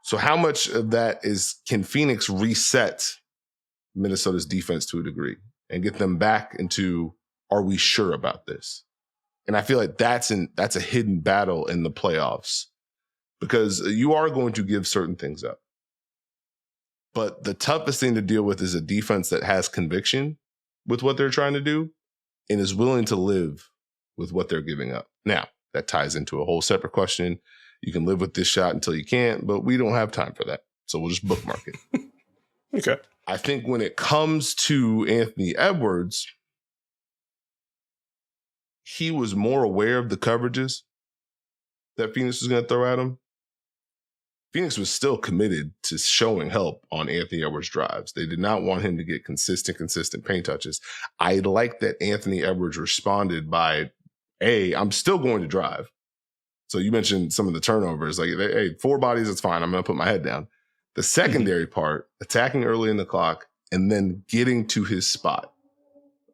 So how much of that can Phoenix reset Minnesota's defense to a degree and get them back into, are we sure about this? And I feel like that's a hidden battle in the playoffs, because you are going to give certain things up. But the toughest thing to deal with is a defense that has conviction with what they're trying to do and is willing to live with what they're giving up. Now, that ties into a whole separate question. You can live with this shot until you can't, but we don't have time for that. So we'll just bookmark it. Okay. I think when it comes to Anthony Edwards, he was more aware of the coverages that Phoenix was going to throw at him. Phoenix was still committed to showing help on Anthony Edwards' drives. They did not want him to get consistent paint touches. I like that Anthony Edwards responded by, hey, I'm still going to drive. So you mentioned some of the turnovers. Like, hey, 4 bodies, it's fine. I'm going to put my head down. The secondary part, attacking early in the clock and then getting to his spot.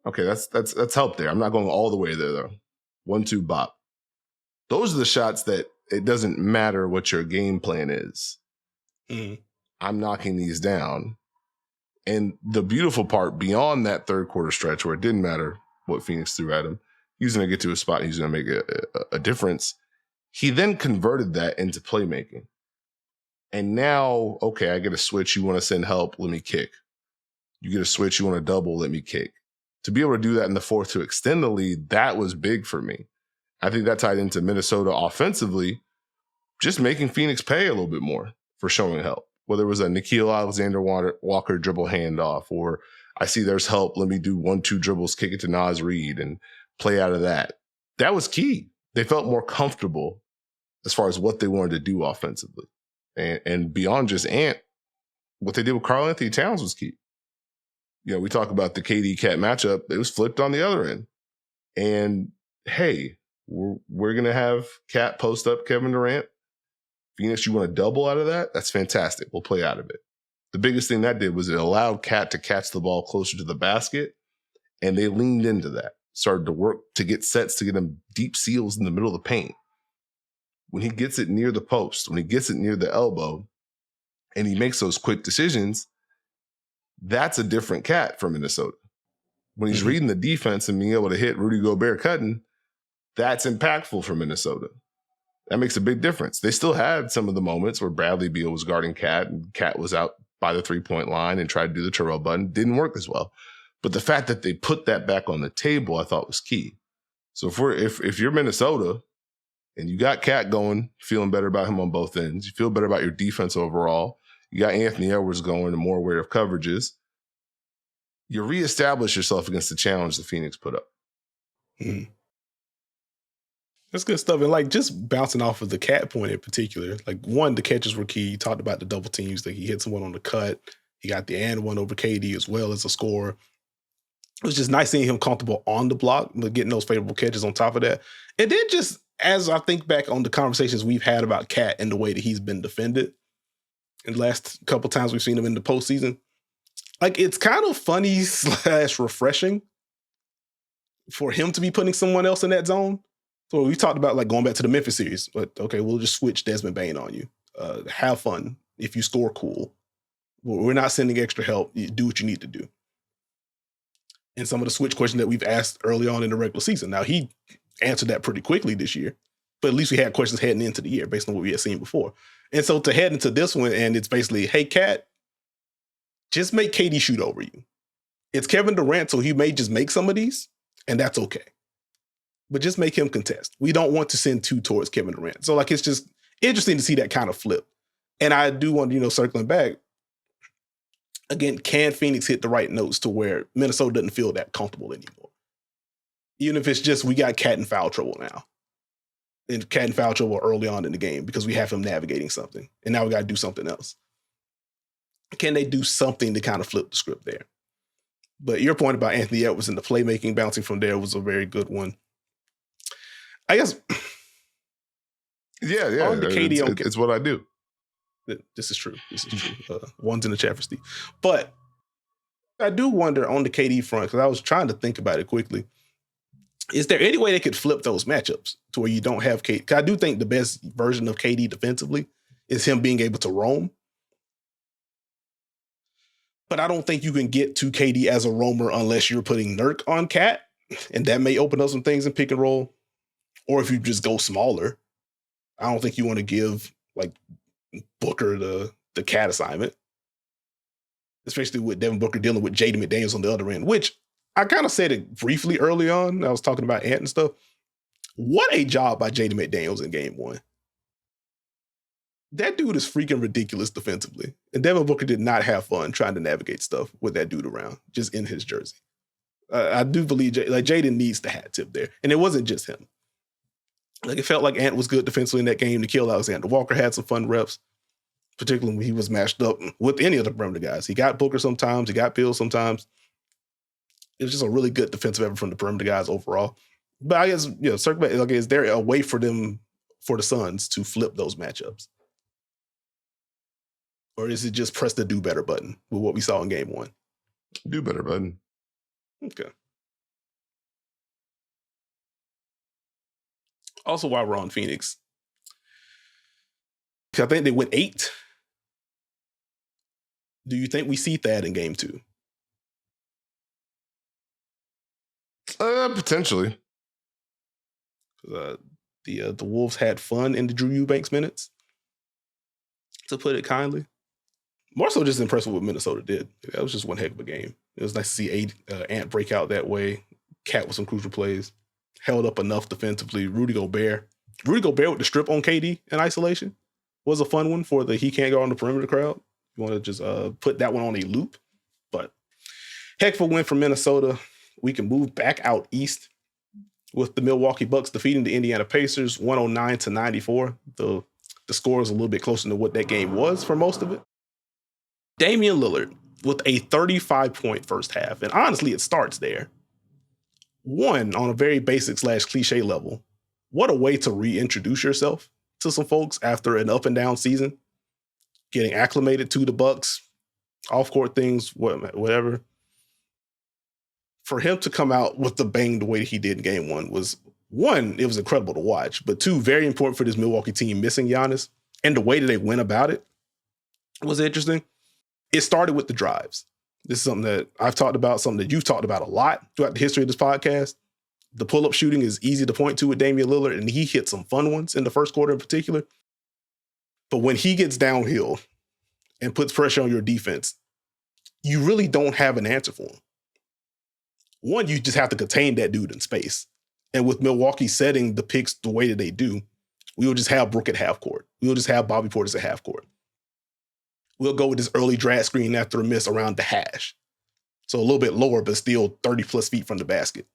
Okay, that's help there. I'm not going all the way there, though. 1-2 bop. Those are the shots that it doesn't matter what your game plan is. Mm-hmm. I'm knocking these down. And the beautiful part beyond that third quarter stretch where it didn't matter what Phoenix threw at him, he was going to get to a spot and he was going to make a difference. He then converted that into playmaking. And now, okay, I get a switch. You want to send help? Let me kick. You get a switch. You want to double? Let me kick. To be able to do that in the fourth to extend the lead, that was big for me. I think that tied into Minnesota offensively just making Phoenix pay a little bit more for showing help. Whether it was a Nikhil Alexander-Walker dribble handoff, or I see there's help, let me do 1-2 dribbles, kick it to Naz Reid and play out of that. That was key. They felt more comfortable as far as what they wanted to do offensively. And beyond just Ant, what they did with Karl Anthony Towns was key. You know, we talk about the KD-Cat matchup. It was flipped on the other end. And, hey, we're going to have Cat post up Kevin Durant. Phoenix, you want to double out of that? That's fantastic. We'll play out of it. The biggest thing that did was it allowed Cat to catch the ball closer to the basket, and they leaned into that, started to work to get sets, to get him deep seals in the middle of the paint. When he gets it near the post, when he gets it near the elbow, and he makes those quick decisions, that's a different Cat from Minnesota. When he's reading the defense and being able to hit Rudy Gobert cutting, that's impactful for Minnesota. That makes a big difference. They still had some of the moments where Bradley Beal was guarding Cat and Cat was out by the 3-point line and tried to do the Terrell button. Didn't work as well. But the fact that they put that back on the table, I thought was key. So if you're Minnesota and you got Cat going, feeling better about him on both ends, you feel better about your defense overall, you got Anthony Edwards going and more aware of coverages, you reestablish yourself against the challenge the Phoenix put up. Mm-hmm. That's good stuff. And like just bouncing off of the Cat point in particular, like one, the catches were key. You talked about the double teams, like he hit someone on the cut. He got the and one over KD as well as a scorer. It was just nice seeing him comfortable on the block, but getting those favorable catches on top of that. And then just as I think back on the conversations we've had about Cat and the way that he's been defended in the last couple times we've seen him in the postseason, like it's kind of funny / refreshing for him to be putting someone else in that zone. So we talked about like going back to the Memphis series, but okay, we'll just switch Desmond Bane on you. Have fun. If you score, cool. We're not sending extra help. You do what you need to do. And some of the switch questions that we've asked early on in the regular season. Now he answered that pretty quickly this year, but at least we had questions heading into the year based on what we had seen before. And so to head into this one, and it's basically, hey, Cat, just make KD shoot over you. It's Kevin Durant, so he may just make some of these, and that's okay. But just make him contest. We don't want to send two towards Kevin Durant. So like, it's just interesting to see that kind of flip. And I do want, circling back, again, can Phoenix hit the right notes to where Minnesota doesn't feel that comfortable anymore? Even if it's just, we got Cat in foul trouble now. And Cat in foul trouble early on in the game because we have him navigating something. And now we got to do something else. Can they do something to kind of flip the script there? But your point about Anthony Edwards and the playmaking bouncing from there was a very good one. I guess. Yeah. It's what I do. This is true. One's in the chat for Steve. But I do wonder on the KD front, because I was trying to think about it quickly. Is there any way they could flip those matchups to where you don't have KD? Because I do think the best version of KD defensively is him being able to roam. But I don't think you can get to KD as a roamer unless you're putting Nurk on Cat. And that may open up some things in pick and roll. Or if you just go smaller. I don't think you want to give like Booker the Cat assignment. Especially with Devin Booker dealing with Jaden McDaniels on the other end, which I kind of said it briefly early on. I was talking about Ant and stuff. What a job by Jaden McDaniels in game one. That dude is freaking ridiculous defensively. And Devin Booker did not have fun trying to navigate stuff with that dude around, just in his jersey. I do believe Jaden needs the hat tip there. And it wasn't just him. Like it felt like Ant was good defensively in that game. Nikhil Alexander-Walker had some fun reps, particularly when he was matched up with any of the perimeter guys. He got Booker sometimes, he got Beal sometimes. It was just a really good defensive effort from the perimeter guys overall. But I guess, circle back, like, is there a way for the Suns to flip those matchups? Or is it just press the do better button with what we saw in game one? Do better button. Okay. Also, while we're on Phoenix, I think they went 8. Do you think we see Thad in game 2? Potentially. The Wolves had fun in the Drew Eubanks minutes, to put it kindly. More so just impressed with what Minnesota did. That was just one heck of a game. It was nice to see Ant break out that way. Cat with some crucial plays. Held up enough defensively. Rudy Gobert Rudy Gobert with the strip on KD in isolation was a fun one for the he can't go on the perimeter crowd. You want to just put that one on a loop. But heck of a win for Minnesota. We can move back out east with the Milwaukee Bucks defeating the Indiana Pacers 109-94. The score is a little bit closer to what that game was for most of it. Damian Lillard with a 35-point first half. And honestly, it starts there. One, on a very basic / cliche level, what a way to reintroduce yourself to some folks after an up and down season, getting acclimated to the Bucks, off-court things, whatever. For him to come out with the bang the way he did in game one was, one, it was incredible to watch, but two, very important for this Milwaukee team missing Giannis, and the way that they went about it was interesting. It started with the drives. This is something that I've talked about, something that you've talked about a lot throughout the history of this podcast. The pull-up shooting is easy to point to with Damian Lillard, and he hit some fun ones in the first quarter in particular. But when he gets downhill and puts pressure on your defense, you really don't have an answer for him. One, you just have to contain that dude in space. And with Milwaukee setting the picks the way that they do, we will just have Brook at half court. We will just have Bobby Portis at half court. We'll go with this early drag screen after a miss around the hash. So a little bit lower, but still 30 plus feet from the basket.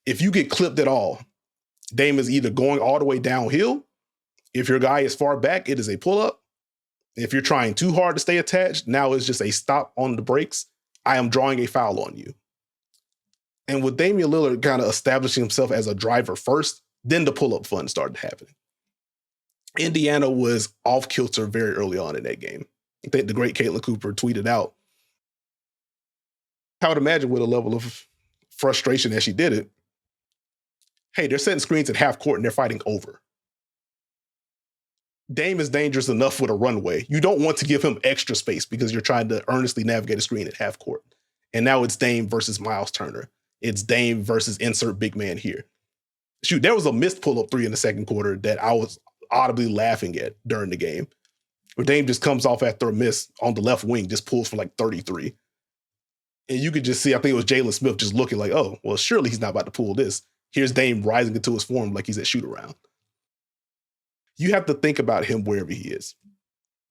If you get clipped at all, Dame is either going all the way downhill. If your guy is far back, it is a pull-up. If you're trying too hard to stay attached, now it's just a stop on the brakes. I am drawing a foul on you. And with Damian Lillard kind of establishing himself as a driver first, then the pull-up fun started happening. Indiana was off kilter very early on in that game. I think the great Caitlin Cooper tweeted out, I would imagine with a level of frustration as she did it, hey, they're setting screens at half court and they're fighting over. Dame is dangerous enough with a runway. You don't want to give him extra space because you're trying to earnestly navigate a screen at half court. And now it's Dame versus Miles Turner. It's Dame versus insert big man here. Shoot, there was a missed pull-up three in the second quarter that I was audibly laughing at during the game, where Dame just comes off after a miss on the left wing, just pulls for like 33. And you could just see, I think it was Jalen Smith just looking like, oh, well, surely he's not about to pull this. Here's Dame rising into his form like he's at shoot-around. You have to think about him wherever he is.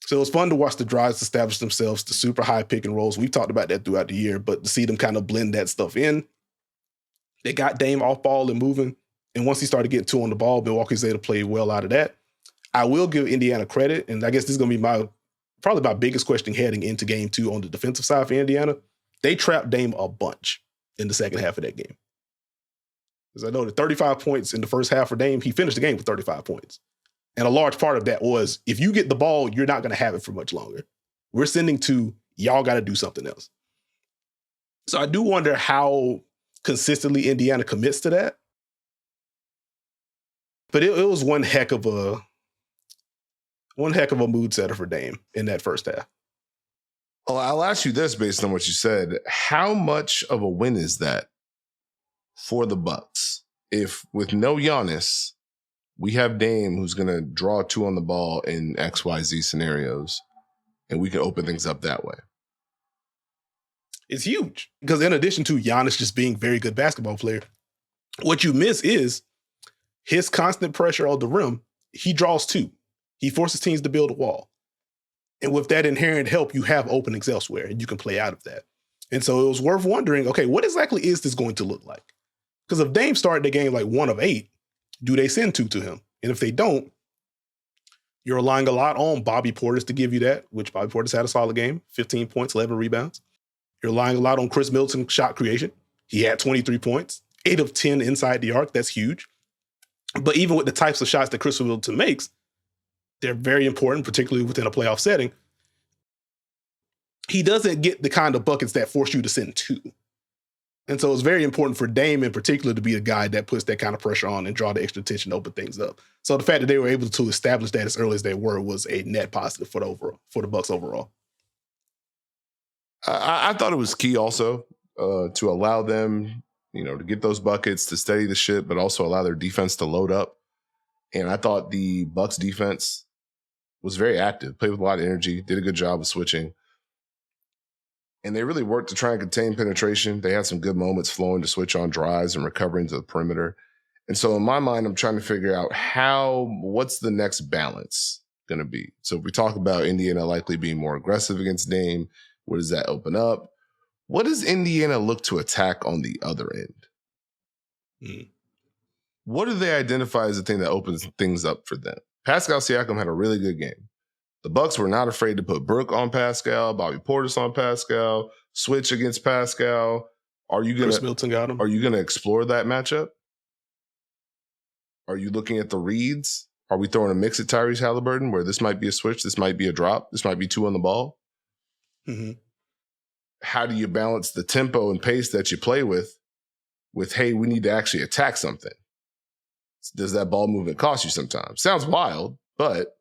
So it was fun to watch the drives establish themselves, the super high pick and rolls. We've talked about that throughout the year, but to see them kind of blend that stuff in, they got Dame off ball and moving. And once he started getting two on the ball, Milwaukee's able to play well out of that. I will give Indiana credit, and I guess this is going to be probably my biggest question heading into game two on the defensive side for Indiana. They trapped Dame a bunch in the second half of that game. Because I know that 35 points in the first half for Dame, he finished the game with 35 points. And a large part of that was, if you get the ball, you're not going to have it for much longer. We're sending to, y'all got to do something else. So I do wonder how consistently Indiana commits to that. But it was one heck of a mood setter for Dame in that first half. Well, I'll ask you this based on what you said. How much of a win is that for the Bucks? If with no Giannis, we have Dame who's going to draw two on the ball in XYZ scenarios, and we can open things up that way. It's huge. Because in addition to Giannis just being a very good basketball player, what you miss is his constant pressure on the rim. He draws two. He forces teams to build a wall. And with that inherent help, you have openings elsewhere, and you can play out of that. And so it was worth wondering, okay, what exactly is this going to look like? Because if Dame started the game like 1 of 8, do they send 2 to him? And if they don't, you're relying a lot on Bobby Portis to give you that, which Bobby Portis had a solid game, 15 points, 11 rebounds. You're relying a lot on Chris Middleton's shot creation. He had 23 points, 8 of 10 inside the arc. That's huge. But even with the types of shots that Chris Middleton makes, they're very important, particularly within a playoff setting. He doesn't get the kind of buckets that force you to send 2. And so it's very important for Dame in particular to be the guy that puts that kind of pressure on and draw the extra attention to open things up. So the fact that they were able to establish that as early as they were was a net positive for the Bucks overall. I thought it was key also to allow them, to get those buckets, to steady the ship, but also allow their defense to load up. And I thought the Bucks defense was very active, played with a lot of energy, did a good job of switching. And they really worked to try and contain penetration. They had some good moments flowing to switch on drives and recovering to the perimeter. And so in my mind, I'm trying to figure out what's the next balance going to be? So if we talk about Indiana likely being more aggressive against Dame, what does that open up? What does Indiana look to attack on the other end? What do they identify as the thing that opens things up for them? Pascal Siakam had a really good game. The Bucks were not afraid to put Brook on Pascal, Bobby Portis on Pascal, switch against Pascal. Chris Middleton got him. Are you going to explore that matchup? Are you looking at the reads? Are we throwing a mix at Tyrese Halliburton where this might be a switch, this might be a drop, this might be 2 on the ball? Mm-hmm. How do you balance the tempo and pace that you play with, hey, we need to actually attack something? Does that ball movement cost you sometimes? Sounds wild, but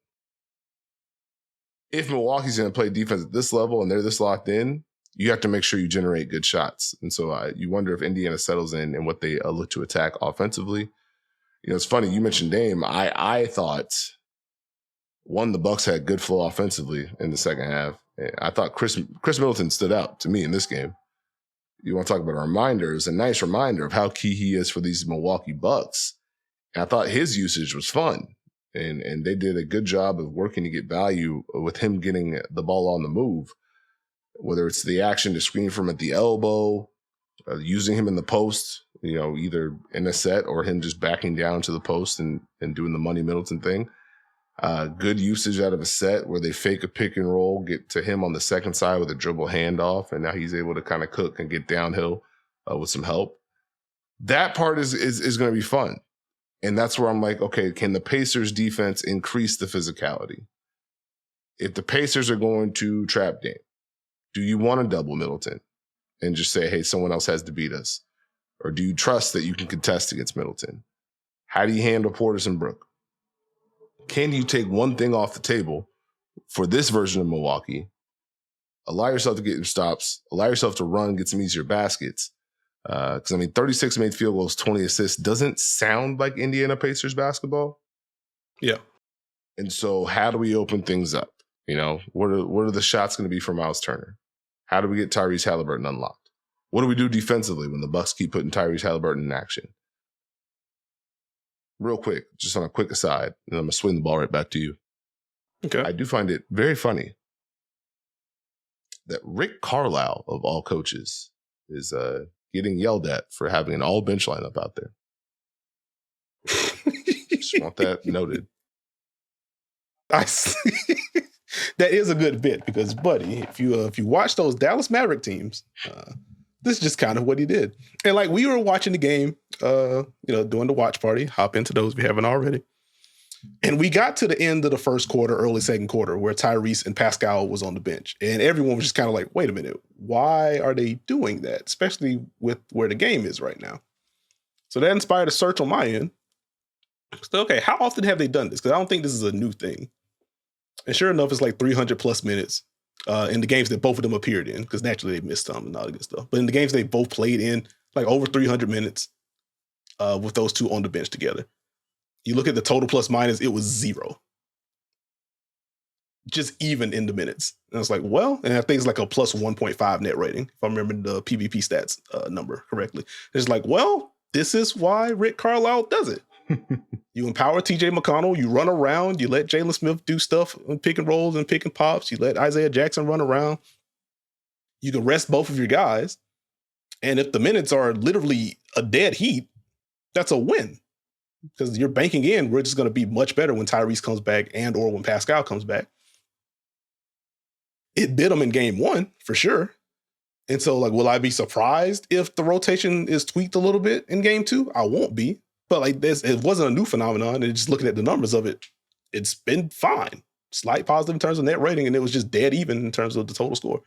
if Milwaukee's going to play defense at this level and they're this locked in, you have to make sure you generate good shots. And so you wonder if Indiana settles in and what they look to attack offensively. You know, it's funny, you mentioned Dame. I thought, the Bucks had good flow offensively in the second half. I thought Chris Middleton stood out to me in this game. You want to talk about a reminder, it's a nice reminder of how key he is for these Milwaukee Bucks. And I thought his usage was fun. And they did a good job of working to get value with him getting the ball on the move, whether it's the action to screen from at the elbow, using him in the post, you know, either in a set or him just backing down to the post and doing the Money Middleton thing. Good usage out of a set where they fake a pick and roll, get to him on the second side with a dribble handoff, and now he's able to kind of cook and get downhill with some help. That part is going to be fun. And that's where I'm like, okay, can the Pacers defense increase the physicality? If the Pacers are going to trap Dame, do you want to double Middleton and just say, hey, someone else has to beat us? Or do you trust that you can contest against Middleton? How do you handle Portis and Brook? Can you take one thing off the table for this version of Milwaukee? Allow yourself to get your stops. Allow yourself to run, get some easier baskets. Because, 36 made field goals, 20 assists doesn't sound like Indiana Pacers basketball. Yeah. And so how do we open things up? You know, what are the shots going to be for Miles Turner? How do we get Tyrese Halliburton unlocked? What do we do defensively when the Bucks keep putting Tyrese Halliburton in action? Real quick, just on a quick aside, and I'm going to swing the ball right back to you. Okay. I do find it very funny that Rick Carlisle, of all coaches, is getting yelled at for having an all-bench lineup out there. Just want that noted. I see. That is a good bit because, buddy, if you watch those Dallas Maverick teams, this is just kind of what he did. And like we were watching the game, doing the watch party, hop into those if you haven't already. And we got to the end of the first quarter, early second quarter, where Tyrese and Pascal was on the bench. And everyone was just kind of like, wait a minute, why are they doing that? Especially with where the game is right now. So that inspired a search on my end. So, okay, how often have they done this? Because I don't think this is a new thing. And sure enough, it's like 300 plus minutes in the games that both of them appeared in, because naturally they missed some and all that good stuff. But in the games they both played in, like over 300 minutes with those two on the bench together. You look at the total plus minus, it was 0. Just even in the minutes. And I was like, well, and I think it's like a plus 1.5 net rating, if I remember the PvP stats number correctly. It's like, well, this is why Rick Carlisle does it. You empower TJ McConnell, you run around, you let Jalen Smith do stuff and pick and rolls and pick and pops, you let Isaiah Jackson run around. You can rest both of your guys. And if the minutes are literally a dead heat, that's a win. Because you're banking in, we're just going to be much better when Tyrese comes back and or when Pascal comes back. It bit them in game 1, for sure. And so, like, will I be surprised if the rotation is tweaked a little bit in game 2? I won't be. But, like, it wasn't a new phenomenon. And just looking at the numbers of it, it's been fine. Slight positive in terms of net rating, and it was just dead even in terms of the total score.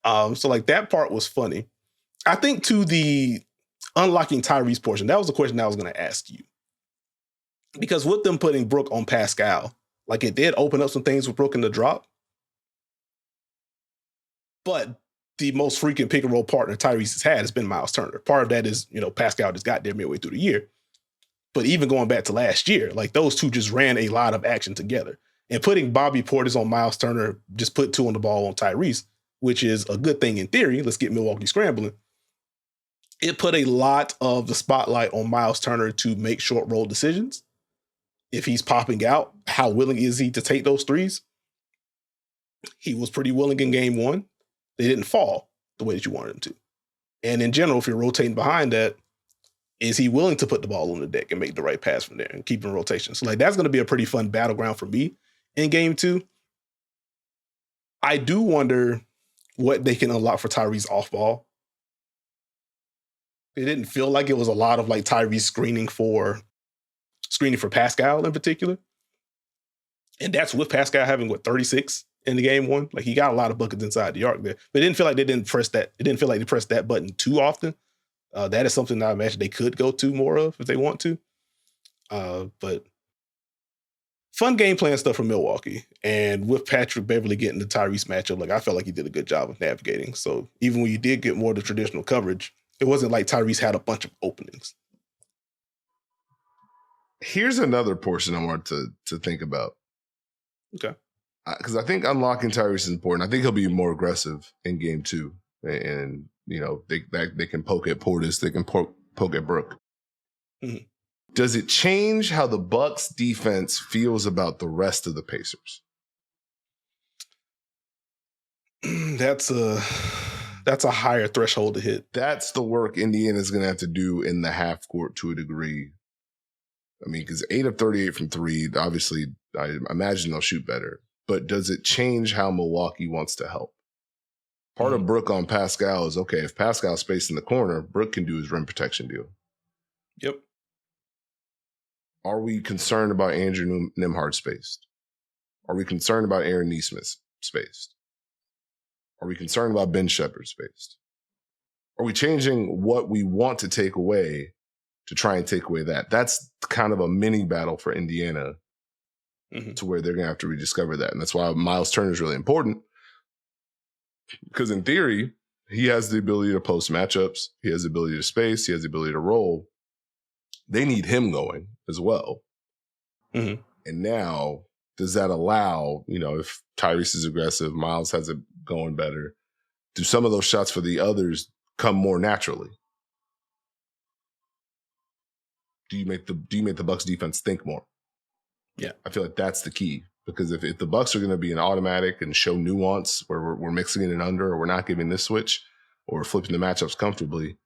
So, like, that part was funny. I think to the unlocking Tyrese portion, that was the question I was going to ask you. Because with them putting Brook on Pascal, like it did open up some things with Brook in the drop. But the most frequent pick and roll partner Tyrese has had has been Miles Turner. Part of that is, Pascal just got there midway through the year. But even going back to last year, like those two just ran a lot of action together. And putting Bobby Portis on Miles Turner just put 2 on the ball on Tyrese, which is a good thing in theory. Let's get Milwaukee scrambling. it put a lot of the spotlight on Miles Turner to make short roll decisions. If he's popping out, how willing is he to take those threes? He was pretty willing in game one. They didn't fall the way that you wanted them to. And in general, if you're rotating behind that, is he willing to put the ball on the deck and make the right pass from there and keep in rotation? So like that's going to be a pretty fun battleground for me in game two. I do wonder what they can unlock for Tyrese off ball. It didn't feel like it was a lot of like Tyrese screening for Pascal in particular. And that's with Pascal having 36 in the game one. Like he got a lot of buckets inside the arc there. But it didn't feel like they pressed that button too often. That is something that I imagine they could go to more of if they want to. But fun game plan stuff from Milwaukee. And with Patrick Beverley getting the Tyrese matchup, like I felt like he did a good job of navigating. So even when you did get more of the traditional coverage, it wasn't like Tyrese had a bunch of openings. Here's another portion I wanted to think about. Okay. Because I think unlocking Tyrese is important. I think he'll be more aggressive in game two. And, you know, they can poke at Portis. They can poke at Brook. Mm-hmm. Does it change how the Bucks defense feels about the rest of the Pacers? That's a higher threshold to hit. That's the work Indiana's going to have to do in the half court to a degree. I mean, because 8 of 38 from three, obviously, I imagine they'll shoot better. But does it change how Milwaukee wants to help? Part of Brook on Pascal is, okay, if Pascal's spaced in the corner, Brook can do his rim protection deal. Yep. Are we concerned about Andrew Nembhard spaced? Are we concerned about Aaron Nesmith spaced? Are we concerned about Ben Shepherd spaced? Are we changing what we want to take away to try and take away that? That's kind of a mini battle for Indiana to where they're going to have to rediscover that. And that's why Miles Turner is really important. Because in theory, he has the ability to post matchups. He has the ability to space. He has the ability to roll. They need him going as well. Mm-hmm. And now, does that allow, you know, if Tyrese is aggressive, Miles has it going better, do some of those shots for the others come more naturally? Do you make the Bucks defense think more? Yeah. I feel like that's the key. Because if the Bucks are going to be an automatic and show nuance where we're mixing it in under, or we're not giving this switch, or we're flipping the matchups comfortably,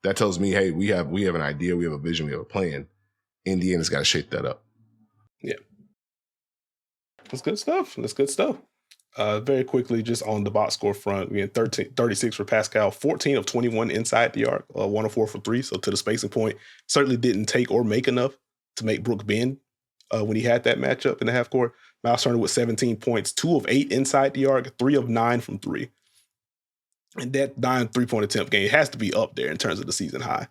that tells me, hey, we have an idea, we have a vision, we have a plan. Indiana's got to shape that up. Yeah. That's good stuff. Very quickly, just on the box score front, we had 36 for Pascal, 14 of 21 inside the arc, 104 for three. So to the spacing point, certainly didn't take or make enough to make Brook bend when he had that matchup in the half court. Miles Turner with 17 points, 2 of 8 inside the arc, 3 of 9 from three. And that 9 3-point attempt game has to be up there in terms of the season high.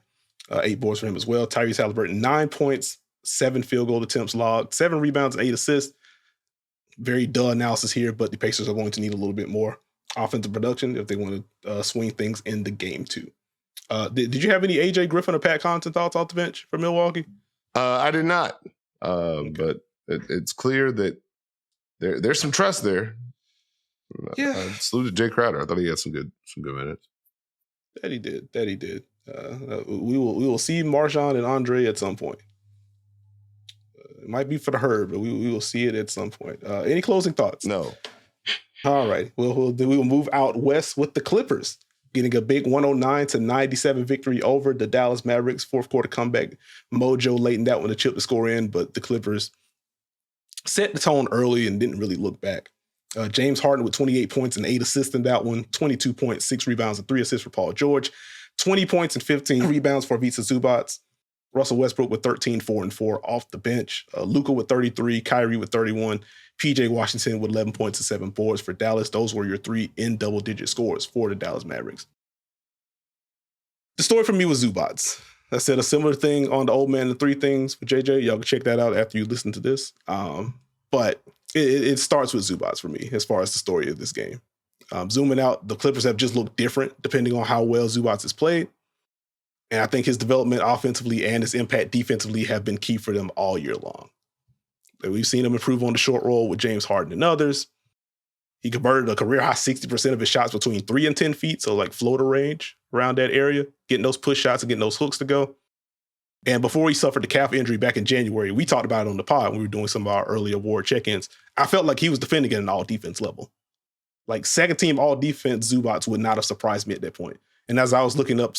8 boards for him as well. Tyrese Halliburton, 9 points, 7 field goal attempts logged, 7 rebounds, 8 assists. Very dull analysis here, but the Pacers are going to need a little bit more offensive production if they want to swing things in the game too. Did you have any AJ Griffin or Pat Connaughton thoughts off the bench for Milwaukee? I did not. But it's clear that there's some trust there. Yeah. Salute to Jay Crowder. I thought he had some good minutes. That he did. We will see Marjon and Andre at some point. It might be for the herd, but we will see it at some point. Any closing thoughts? No. All right. We will move out west with the Clippers getting a big 109-97 victory over the Dallas Mavericks. Fourth quarter comeback mojo late in that one to chip the score in, but the Clippers set the tone early and didn't really look back. James Harden with 28 points and 8 assists in that one, 22 points, 6 rebounds, and 3 assists for Paul George, 20 points and 15 rebounds for Ivica Zubac. Russell Westbrook with 13, 4 and 4 off the bench. Luka with 33, Kyrie with 31, PJ Washington with 11 points and 7 boards for Dallas. Those were your 3 in double-digit scores for the Dallas Mavericks. The story for me was Zubac. I said a similar thing on the Old Man and 3 Things with JJ. Y'all can check that out after you listen to this. But it starts with Zubac for me as far as the story of this game. Zooming out, the Clippers have just looked different depending on how well Zubac has played. And I think his development offensively and his impact defensively have been key for them all year long. We've seen him improve on the short roll with James Harden and others. He converted a career high 60% of his shots between 3 and 10 feet, so like floater range around that area, getting those push shots and getting those hooks to go. And before he suffered the calf injury back in January, we talked about it on the pod when we were doing some of our early award check-ins. I felt like he was defending at an all-defense level. Like second team all-defense Zubac would not have surprised me at that point. And as I was looking up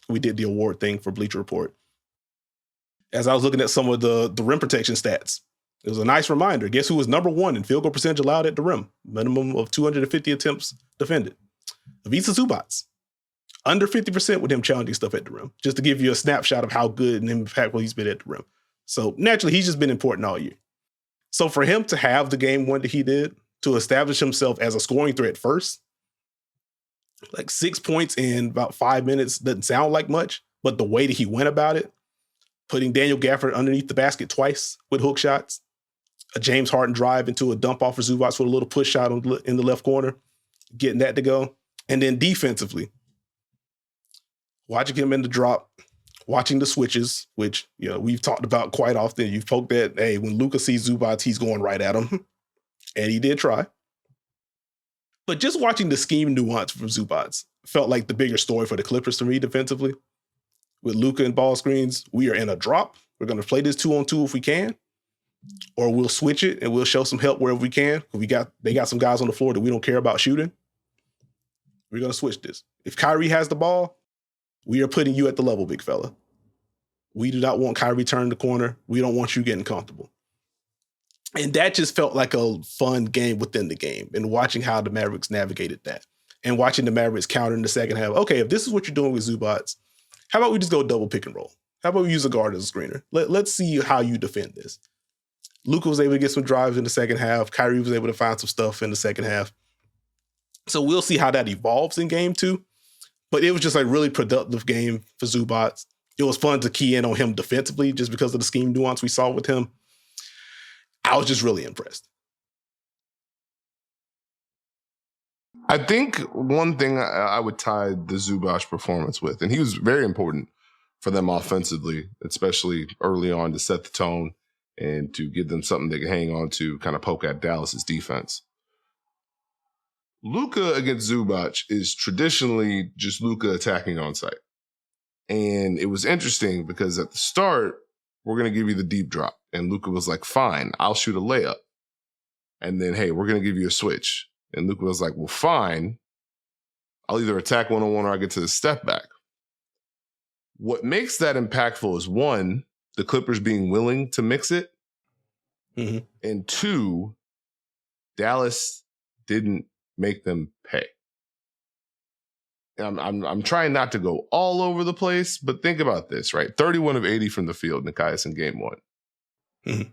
we did the award thing for Bleacher Report. As I was looking at some of the rim protection stats, it was a nice reminder. Guess who was number 1 in field goal percentage allowed at the rim? Minimum of 250 attempts defended. Ivica Zubac. Under 50% with him challenging stuff at the rim, just to give you a snapshot of how good and impactful he's been at the rim. So naturally, he's just been important all year. So for him to have the game one that he did, to establish himself as a scoring threat first, like 6 points in about 5 minutes doesn't sound like much, but the way that he went about it, putting Daniel Gafford underneath the basket twice with hook shots, a James Harden drive into a dump off for Zubac with a little push shot in the left corner, getting that to go. And then defensively, watching him in the drop, watching the switches, which we've talked about quite often. You've poked that, hey, when Luka sees Zubac, he's going right at him. And he did try. But just watching the scheme nuance from Zubac felt like the bigger story for the Clippers to me defensively. With Luka and ball screens, we are in a drop. We're going to play this 2-on-2 if we can. Or we'll switch it and we'll show some help wherever we can. They got some guys on the floor that we don't care about shooting. We're going to switch this. If Kyrie has the ball, we are putting you at the level, big fella. We do not want Kyrie turning the corner. We don't want you getting comfortable. And that just felt like a fun game within the game, and watching how the Mavericks navigated that and watching the Mavericks counter in the second half. Okay, if this is what you're doing with Zubac, how about we just go double pick and roll? How about we use a guard as a screener? Let's see how you defend this. Luka was able to get some drives in the second half. Kyrie was able to find some stuff in the second half. So we'll see how that evolves in game 2. But it was just a really productive game for Zubac. It was fun to key in on him defensively just because of the scheme nuance we saw with him. I was just really impressed. I think one thing I would tie the Zubac performance with, and he was very important for them offensively, especially early on to set the tone and to give them something they can hang on to, kind of poke at Dallas's defense. Luka against Zubac is traditionally just Luka attacking on site. And it was interesting because at the start, we're going to give you the deep drop. And Luka was like, fine, I'll shoot a layup. And then, hey, we're going to give you a switch. And Luka was like, well, fine. I'll either attack one-on-one or I get to the step back. What makes that impactful is, one, the Clippers being willing to mix it. Mm-hmm. And two, Dallas didn't make them pay. And I'm trying not to go all over the place, but think about this, right? 31 of 80 from the field, Nekias in game 1. Mm-hmm.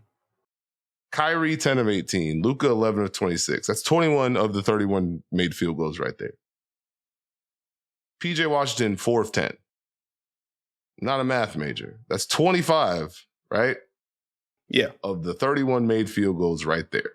Kyrie, 10 of 18. Luka, 11 of 26. That's 21 of the 31 made field goals right there. PJ Washington, 4 of 10. Not a math major. That's 25, right? Yeah. Of the 31 made field goals right there.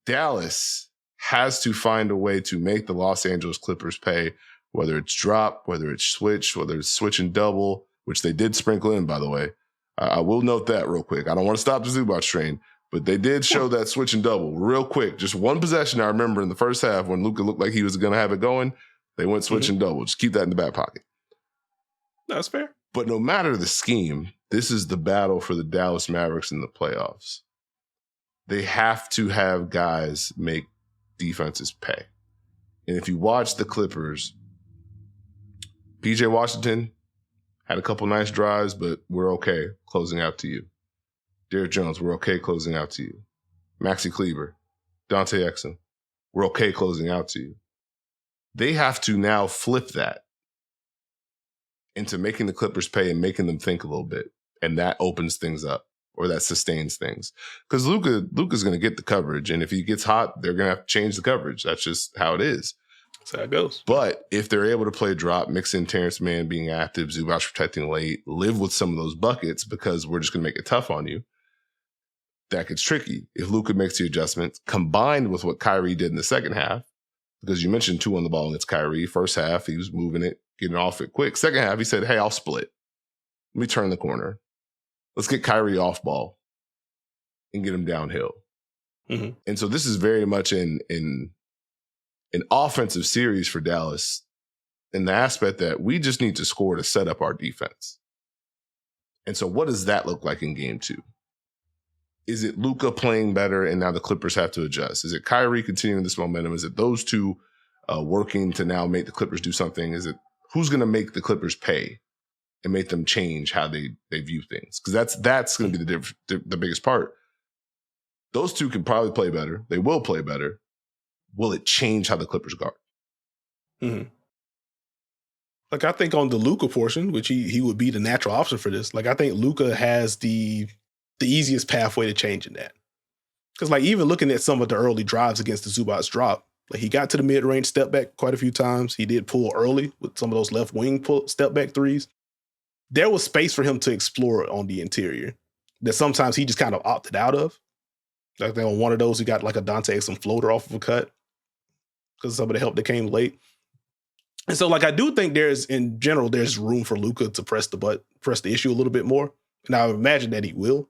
Dallas has to find a way to make the Los Angeles Clippers pay, whether it's drop, whether it's switch, whether it's switch and double, which they did sprinkle in, by the way. I will note that real quick. I don't want to stop the Zubac train, but they did show that switch and double real quick. Just one possession I remember in the first half when Luka looked like he was going to have it going. They went switch and double. Just keep that in the back pocket. That's fair. But no matter the scheme, this is the battle for the Dallas Mavericks in the playoffs. They have to have guys make defenses pay. And if you watch the Clippers, PJ Washington had a couple nice drives, but we're okay closing out to you. Derrick Jones, we're okay closing out to you. Maxi Kleber, Dante Exum, we're okay closing out to you. They have to now flip that into making the Clippers pay and making them think a little bit. And that opens things up, or that sustains things. Because Luka's going to get the coverage, and if he gets hot, they're going to have to change the coverage. That's just how it is. That's how it goes. But if they're able to play drop, mix in Terrence Mann being active, Zubac protecting late, live with some of those buckets because we're just going to make it tough on you, that gets tricky. If Luka makes the adjustments, combined with what Kyrie did in the second half, because you mentioned 2 on the ball against Kyrie. First half, he was moving it, getting off it quick. Second half, he said, hey, I'll split. Let me turn the corner. Let's get Kyrie off ball and get him downhill. Mm-hmm. And so this is very much in an offensive series for Dallas in the aspect that we just need to score to set up our defense. And so what does that look like in game 2? Is it Luka playing better and now the Clippers have to adjust? Is it Kyrie continuing this momentum? Is it those two working to now make the Clippers do something? Is it who's going to make the Clippers pay and make them change how they view things? Because that's going to be the biggest part. Those two can probably play better. They will play better. Will it change how the Clippers guard? Mm-hmm. Like, I think on the Luka portion, which he would be the natural option for this, like, I think Luka has the easiest pathway to changing that. Because, like, even looking at some of the early drives against the Zubats drop, like, he got to the mid-range step back quite a few times. He did pull early with some of those left wing step back threes. There was space for him to explore on the interior that sometimes he just kind of opted out of. Like, on one of those, he got like a Dante some floater off of a cut because of some of the help that came late. And so, like, I do think there's room for Luka to press the issue a little bit more. And I imagine that he will,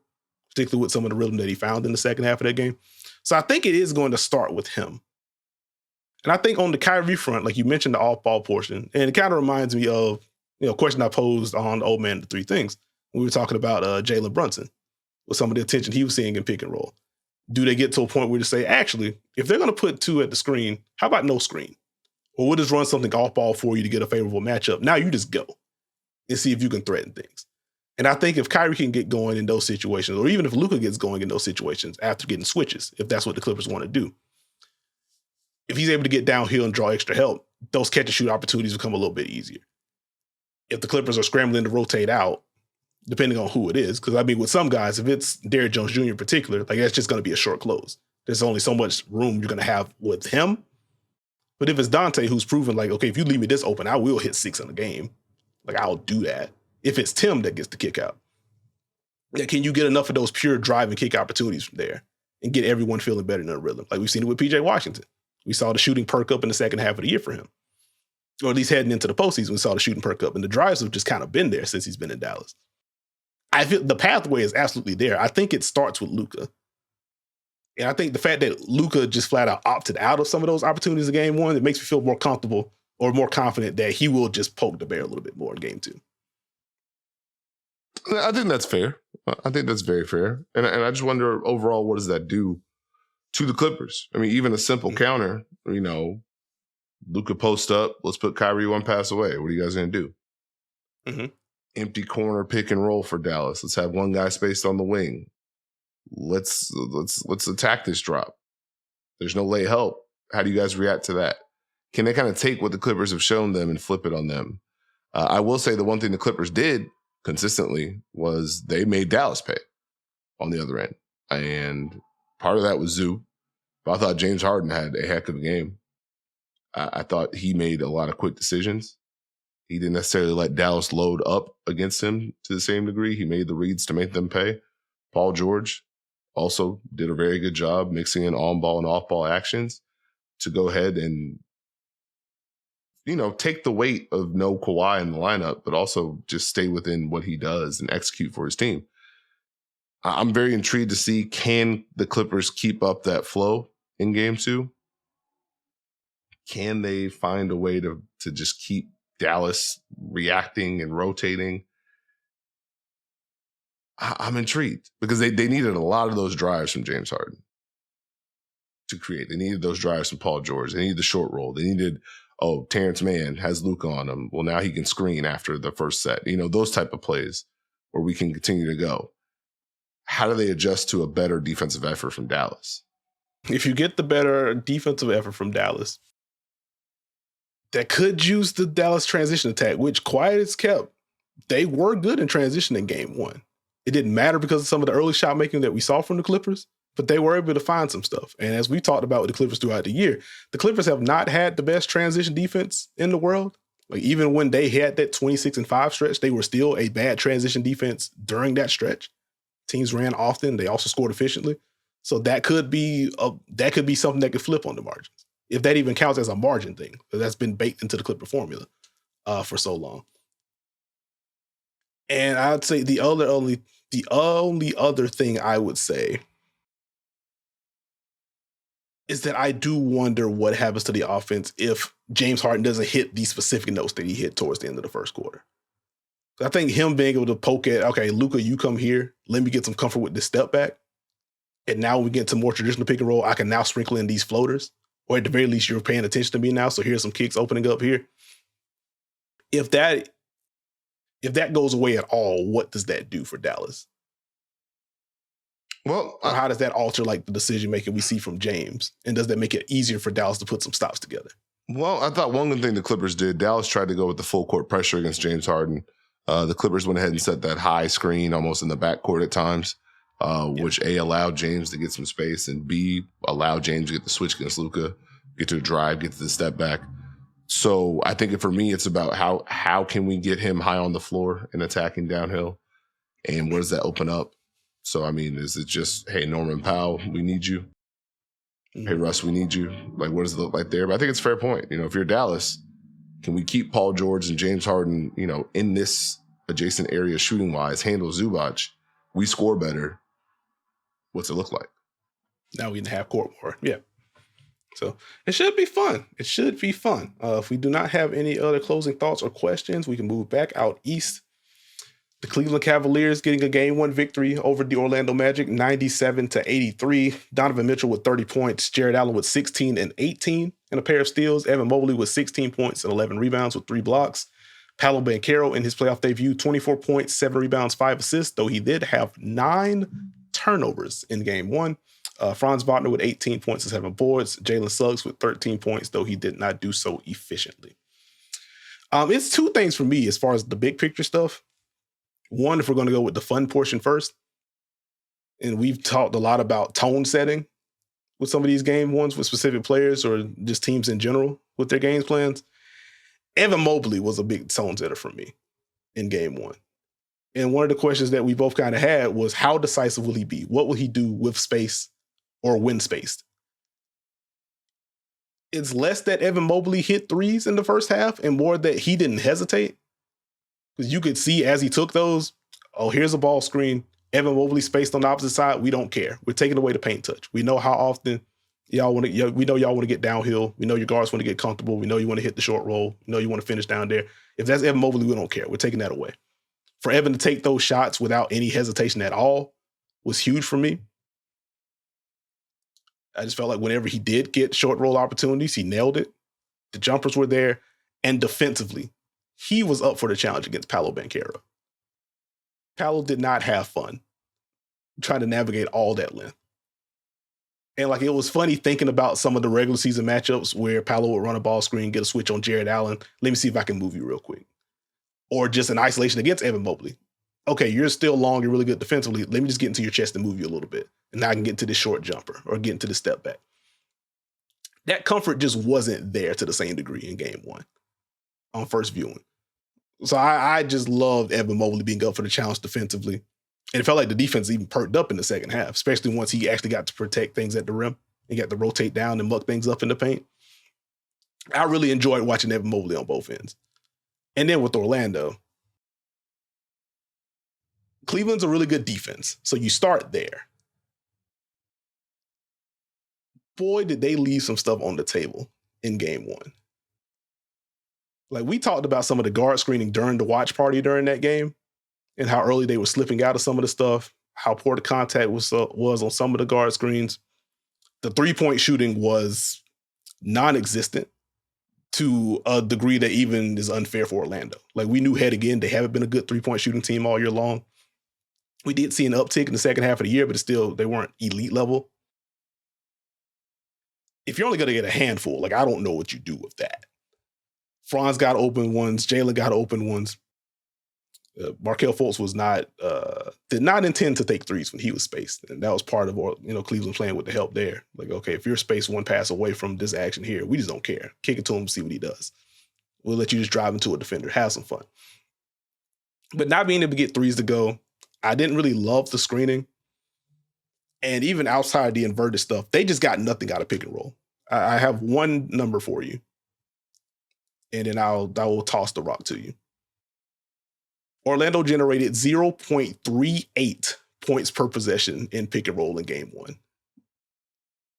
particularly with some of the rhythm that he found in the second half of that game. So I think it is going to start with him. And I think on the Kyrie front, like you mentioned the off-ball portion, and it kind of reminds me of, a question I posed on Old Man the Three Things. We were talking about Jalen Brunson with some of the attention he was seeing in pick and roll. Do they get to a point where they say, actually, if they're going to put two at the screen, how about no screen? Or we'll just run something off ball for you to get a favorable matchup. Now you just go and see if you can threaten things. And I think if Kyrie can get going in those situations, or even if Luka gets going in those situations after getting switches, if that's what the Clippers want to do, if he's able to get downhill and draw extra help, those catch and shoot opportunities become a little bit easier. If the Clippers are scrambling to rotate out, depending on who it is, because I mean, with some guys, if it's Derrick Jones Jr. in particular, like that's just going to be a short close. There's only so much room you're going to have with him. But if it's Dante, who's proven like, okay, if you leave me this open, I will hit 6 in a game. Like, I'll do that. If it's Tim that gets the kick out, can you get enough of those pure drive and kick opportunities from there and get everyone feeling better in a rhythm? Like we've seen it with PJ Washington. We saw the shooting perk up in the second half of the year for him. Or at least heading into the postseason, we saw the shooting perk up. And the drives have just kind of been there since he's been in Dallas. I feel the pathway is absolutely there. I think it starts with Luka. And I think the fact that Luka just flat out opted out of some of those opportunities in game 1, it makes me feel more comfortable or more confident that he will just poke the bear a little bit more in game 2. I think that's fair. I think that's very fair. And I just wonder overall, what does that do to the Clippers? I mean, even a simple counter, Luka post up, let's put Kyrie one pass away. What are you guys going to do? Mm-hmm. Empty corner pick and roll for Dallas. Let's have one guy spaced on the wing. Let's attack this drop. There's no lay help. How do you guys react to that? Can they kind of take what the Clippers have shown them and flip it on them? I will say the one thing the Clippers did consistently was they made Dallas pay on the other end. And part of that was Zoo. But I thought James Harden had a heck of a game. I thought he made a lot of quick decisions. He didn't necessarily let Dallas load up against him to the same degree. He made the reads to make them pay. Paul George also did a very good job mixing in on-ball and off-ball actions to go ahead and, take the weight of no Kawhi in the lineup, but also just stay within what he does and execute for his team. I'm very intrigued to see, can the Clippers keep up that flow in game 2? Can they find a way to just keep Dallas reacting and rotating? I'm intrigued because they needed a lot of those drives from James Harden to create. They needed those drives from Paul George. They needed the short roll. They needed, Terrence Mann has Luka on him. Well, now he can screen after the first set. Those type of plays where we can continue to go. How do they adjust to a better defensive effort from Dallas? If you get the better defensive effort from Dallas, that could use the Dallas transition attack, which quiet as kept. They were good in transition in game 1. It didn't matter because of some of the early shot making that we saw from the Clippers, but they were able to find some stuff. And as we talked about with the Clippers throughout the year, the Clippers have not had the best transition defense in the world. Like, even when they had that 26-5 stretch, they were still a bad transition defense during that stretch. Teams ran often. They also scored efficiently. So that could be something that could flip on the margins, if that even counts as a margin thing, because that's been baked into the Clipper formula for so long. And I'd say the only other thing I would say is that I do wonder what happens to the offense if James Harden doesn't hit these specific notes that he hit towards the end of the first quarter. I think him being able to poke at, okay, Luka, you come here, let me get some comfort with this step back. And now we get to more traditional pick and roll. I can now sprinkle in these floaters, or at the very least, you're paying attention to me now. So here's some kicks opening up here. If that goes away at all, what does that do for Dallas? Well, or how does that alter like the decision making we see from James? And does that make it easier for Dallas to put some stops together? Well, I thought one good thing the Clippers did, Dallas tried to go with the full court pressure against James Harden. The Clippers went ahead and set that high screen almost in the backcourt at times, which A, allowed James to get some space, and B, allowed James to get the switch against Luka, get to the drive, get to the step back. So I think for me, it's about how can we get him high on the floor and attacking downhill, and where does that open up? So, I mean, is it just, hey, Norman Powell, we need you? Hey, Russ, we need you. Like, what does it look like there? But I think it's a fair point. You know, if you're Dallas, can we keep Paul George and James Harden, you know, in this adjacent area shooting-wise, handle Zubac? We score better. What's it look like? Now we can have court more. Yeah. So it should be fun. It should be fun. If we do not have any other closing thoughts or questions, we can move back out east. The Cleveland Cavaliers getting a game one victory over the Orlando Magic, 97-83. Donovan Mitchell with 30 points. Jared Allen with 16 and 18 and a pair of steals. Evan Mobley with 16 points and 11 rebounds with 3 blocks. Paolo Banchero in his playoff debut, 24 points, 7 rebounds, 5 assists, though he did have 9 turnovers in game one. Franz Wagner with 18 points and 7 boards. Jalen Suggs with 13 points, though he did not do so efficiently. It's 2 things for me as far as the big picture stuff. One, if we're going to go with the fun portion first, and we've talked a lot about tone setting with some of these game ones with specific players or just teams in general with their games plans. Evan Mobley was a big tone setter for me in game one. And one of the questions that we both kind of had was, how decisive will he be? What will he do with space or when spaced? It's less that Evan Mobley hit threes in the first half and more that he didn't hesitate. Because you could see as he took those, oh, here's a ball screen. Evan Mobley spaced on the opposite side. We don't care. We're taking away the paint touch. We know how often y'all want to. We know y'all want to get downhill. We know your guards want to get comfortable. We know you want to hit the short roll. We know you want to finish down there. If that's Evan Mobley, we don't care. We're taking that away. For Evan to take those shots without any hesitation at all was huge for me. I just felt like whenever he did get short roll opportunities, he nailed it. The jumpers were there, and defensively, he was up for the challenge against Paolo Banchero. Paolo did not have fun trying to navigate all that length. And like, it was funny thinking about some of the regular season matchups where Paolo would run a ball screen, get a switch on Jared Allen. Let me see if I can move you real quick. Or just an isolation against Evan Mobley. Okay, you're still long, you're really good defensively. Let me just get into your chest and move you a little bit. And now I can get to this short jumper or get into the step back. That comfort just wasn't there to the same degree in game one on first viewing. So I just loved Evan Mobley being up for the challenge defensively. And it felt like the defense even perked up in the second half, especially once he actually got to protect things at the rim and got to rotate down and muck things up in the paint. I really enjoyed watching Evan Mobley on both ends. And then with Orlando, Cleveland's a really good defense. So you start there. Boy, did they leave some stuff on the table in game one. Like, we talked about some of the guard screening during the watch party during that game and how early they were slipping out of some of the stuff, how poor the contact was on some of the guard screens. The three-point shooting was non-existent to a degree that even is unfair for Orlando. Like, we knew heading in, they haven't been a good three-point shooting team all year long. We did see an uptick in the second half of the year, but it's still, they weren't elite level. If you're only going to get a handful, like, I don't know what you do with that. Franz got open ones. Jalen got open ones. Markelle Fultz did not intend to take threes when he was spaced. And that was part of, Cleveland playing with the help there. Like, okay, if you're spaced one pass away from this action here, we just don't care. Kick it to him, see what he does. We'll let you just drive into a defender. Have some fun. But not being able to get threes to go, I didn't really love the screening. And even outside the inverted stuff, they just got nothing out of pick and roll. I have one number for you. And then I will toss the rock to you. Orlando generated 0.38 points per possession in pick and roll in game one.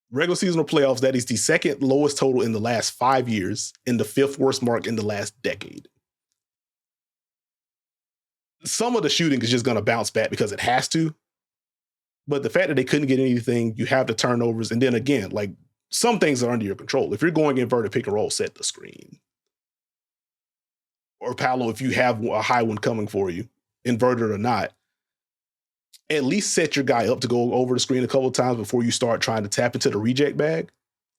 Regular season or playoffs, that is the second lowest total in the last 5 years and the fifth worst mark in the last decade. Some of the shooting is just going to bounce back because it has to. But the fact that they couldn't get anything, you have the turnovers. And then again, like some things are under your control. If you're going inverted pick and roll, set the screen. Or Paolo, if you have a high one coming for you, inverted or not, at least set your guy up to go over the screen a couple of times before you start trying to tap into the reject bag.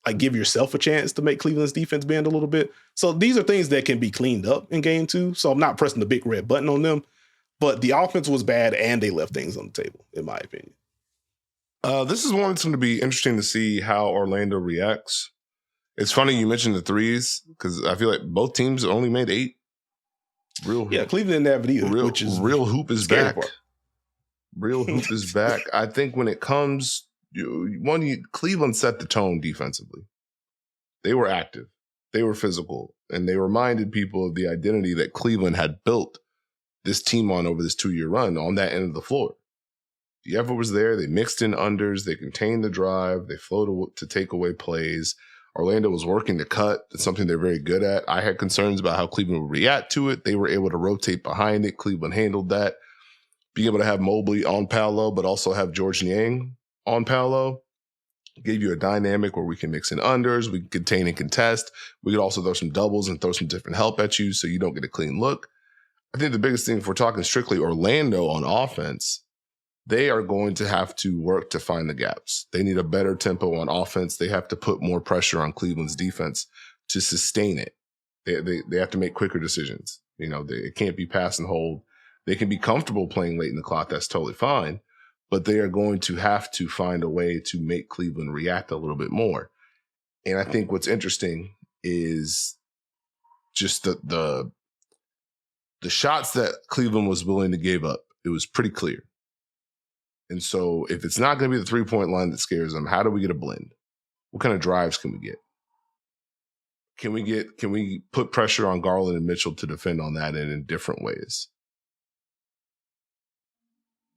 Like give yourself a chance to make Cleveland's defense bend a little bit. So these are things that can be cleaned up in game 2. So I'm not pressing the big red button on them, but the offense was bad and they left things on the table, in my opinion. This is one that's going to be interesting to see how Orlando reacts. It's funny you mentioned the threes because I feel like both teams only made 8. Yeah, Cleveland didn't have it either. Which is real hoop is back. Part. Real hoop is back. I think when it comes, Cleveland set the tone defensively. They were active, they were physical, and they reminded people of the identity that Cleveland had built this team on over this 2-year run on that end of the floor. The effort was there. They mixed in unders. They contained the drive. They flowed to take away plays. Orlando was working to cut. It's something they're very good at. I had concerns about how Cleveland would react to it. They were able to rotate behind it. Cleveland handled that. Being able to have Mobley on Paolo, but also have George Niang on Paolo gave you a dynamic where we can mix in unders. We can contain and contest. We could also throw some doubles and throw some different help at you so you don't get a clean look. I think the biggest thing, if we're talking strictly Orlando on offense, they are going to have to work to find the gaps. They need a better tempo on offense. They have to put more pressure on Cleveland's defense to sustain it. They have to make quicker decisions. It can't be pass and hold. They can be comfortable playing late in the clock. That's totally fine. But they are going to have to find a way to make Cleveland react a little bit more. And I think what's interesting is just the shots that Cleveland was willing to give up. It was pretty clear. And so if it's not going to be the 3-point line that scares them, how do we get a blend? What kind of drives can we get? Can we put pressure on Garland and Mitchell to defend on that end in different ways?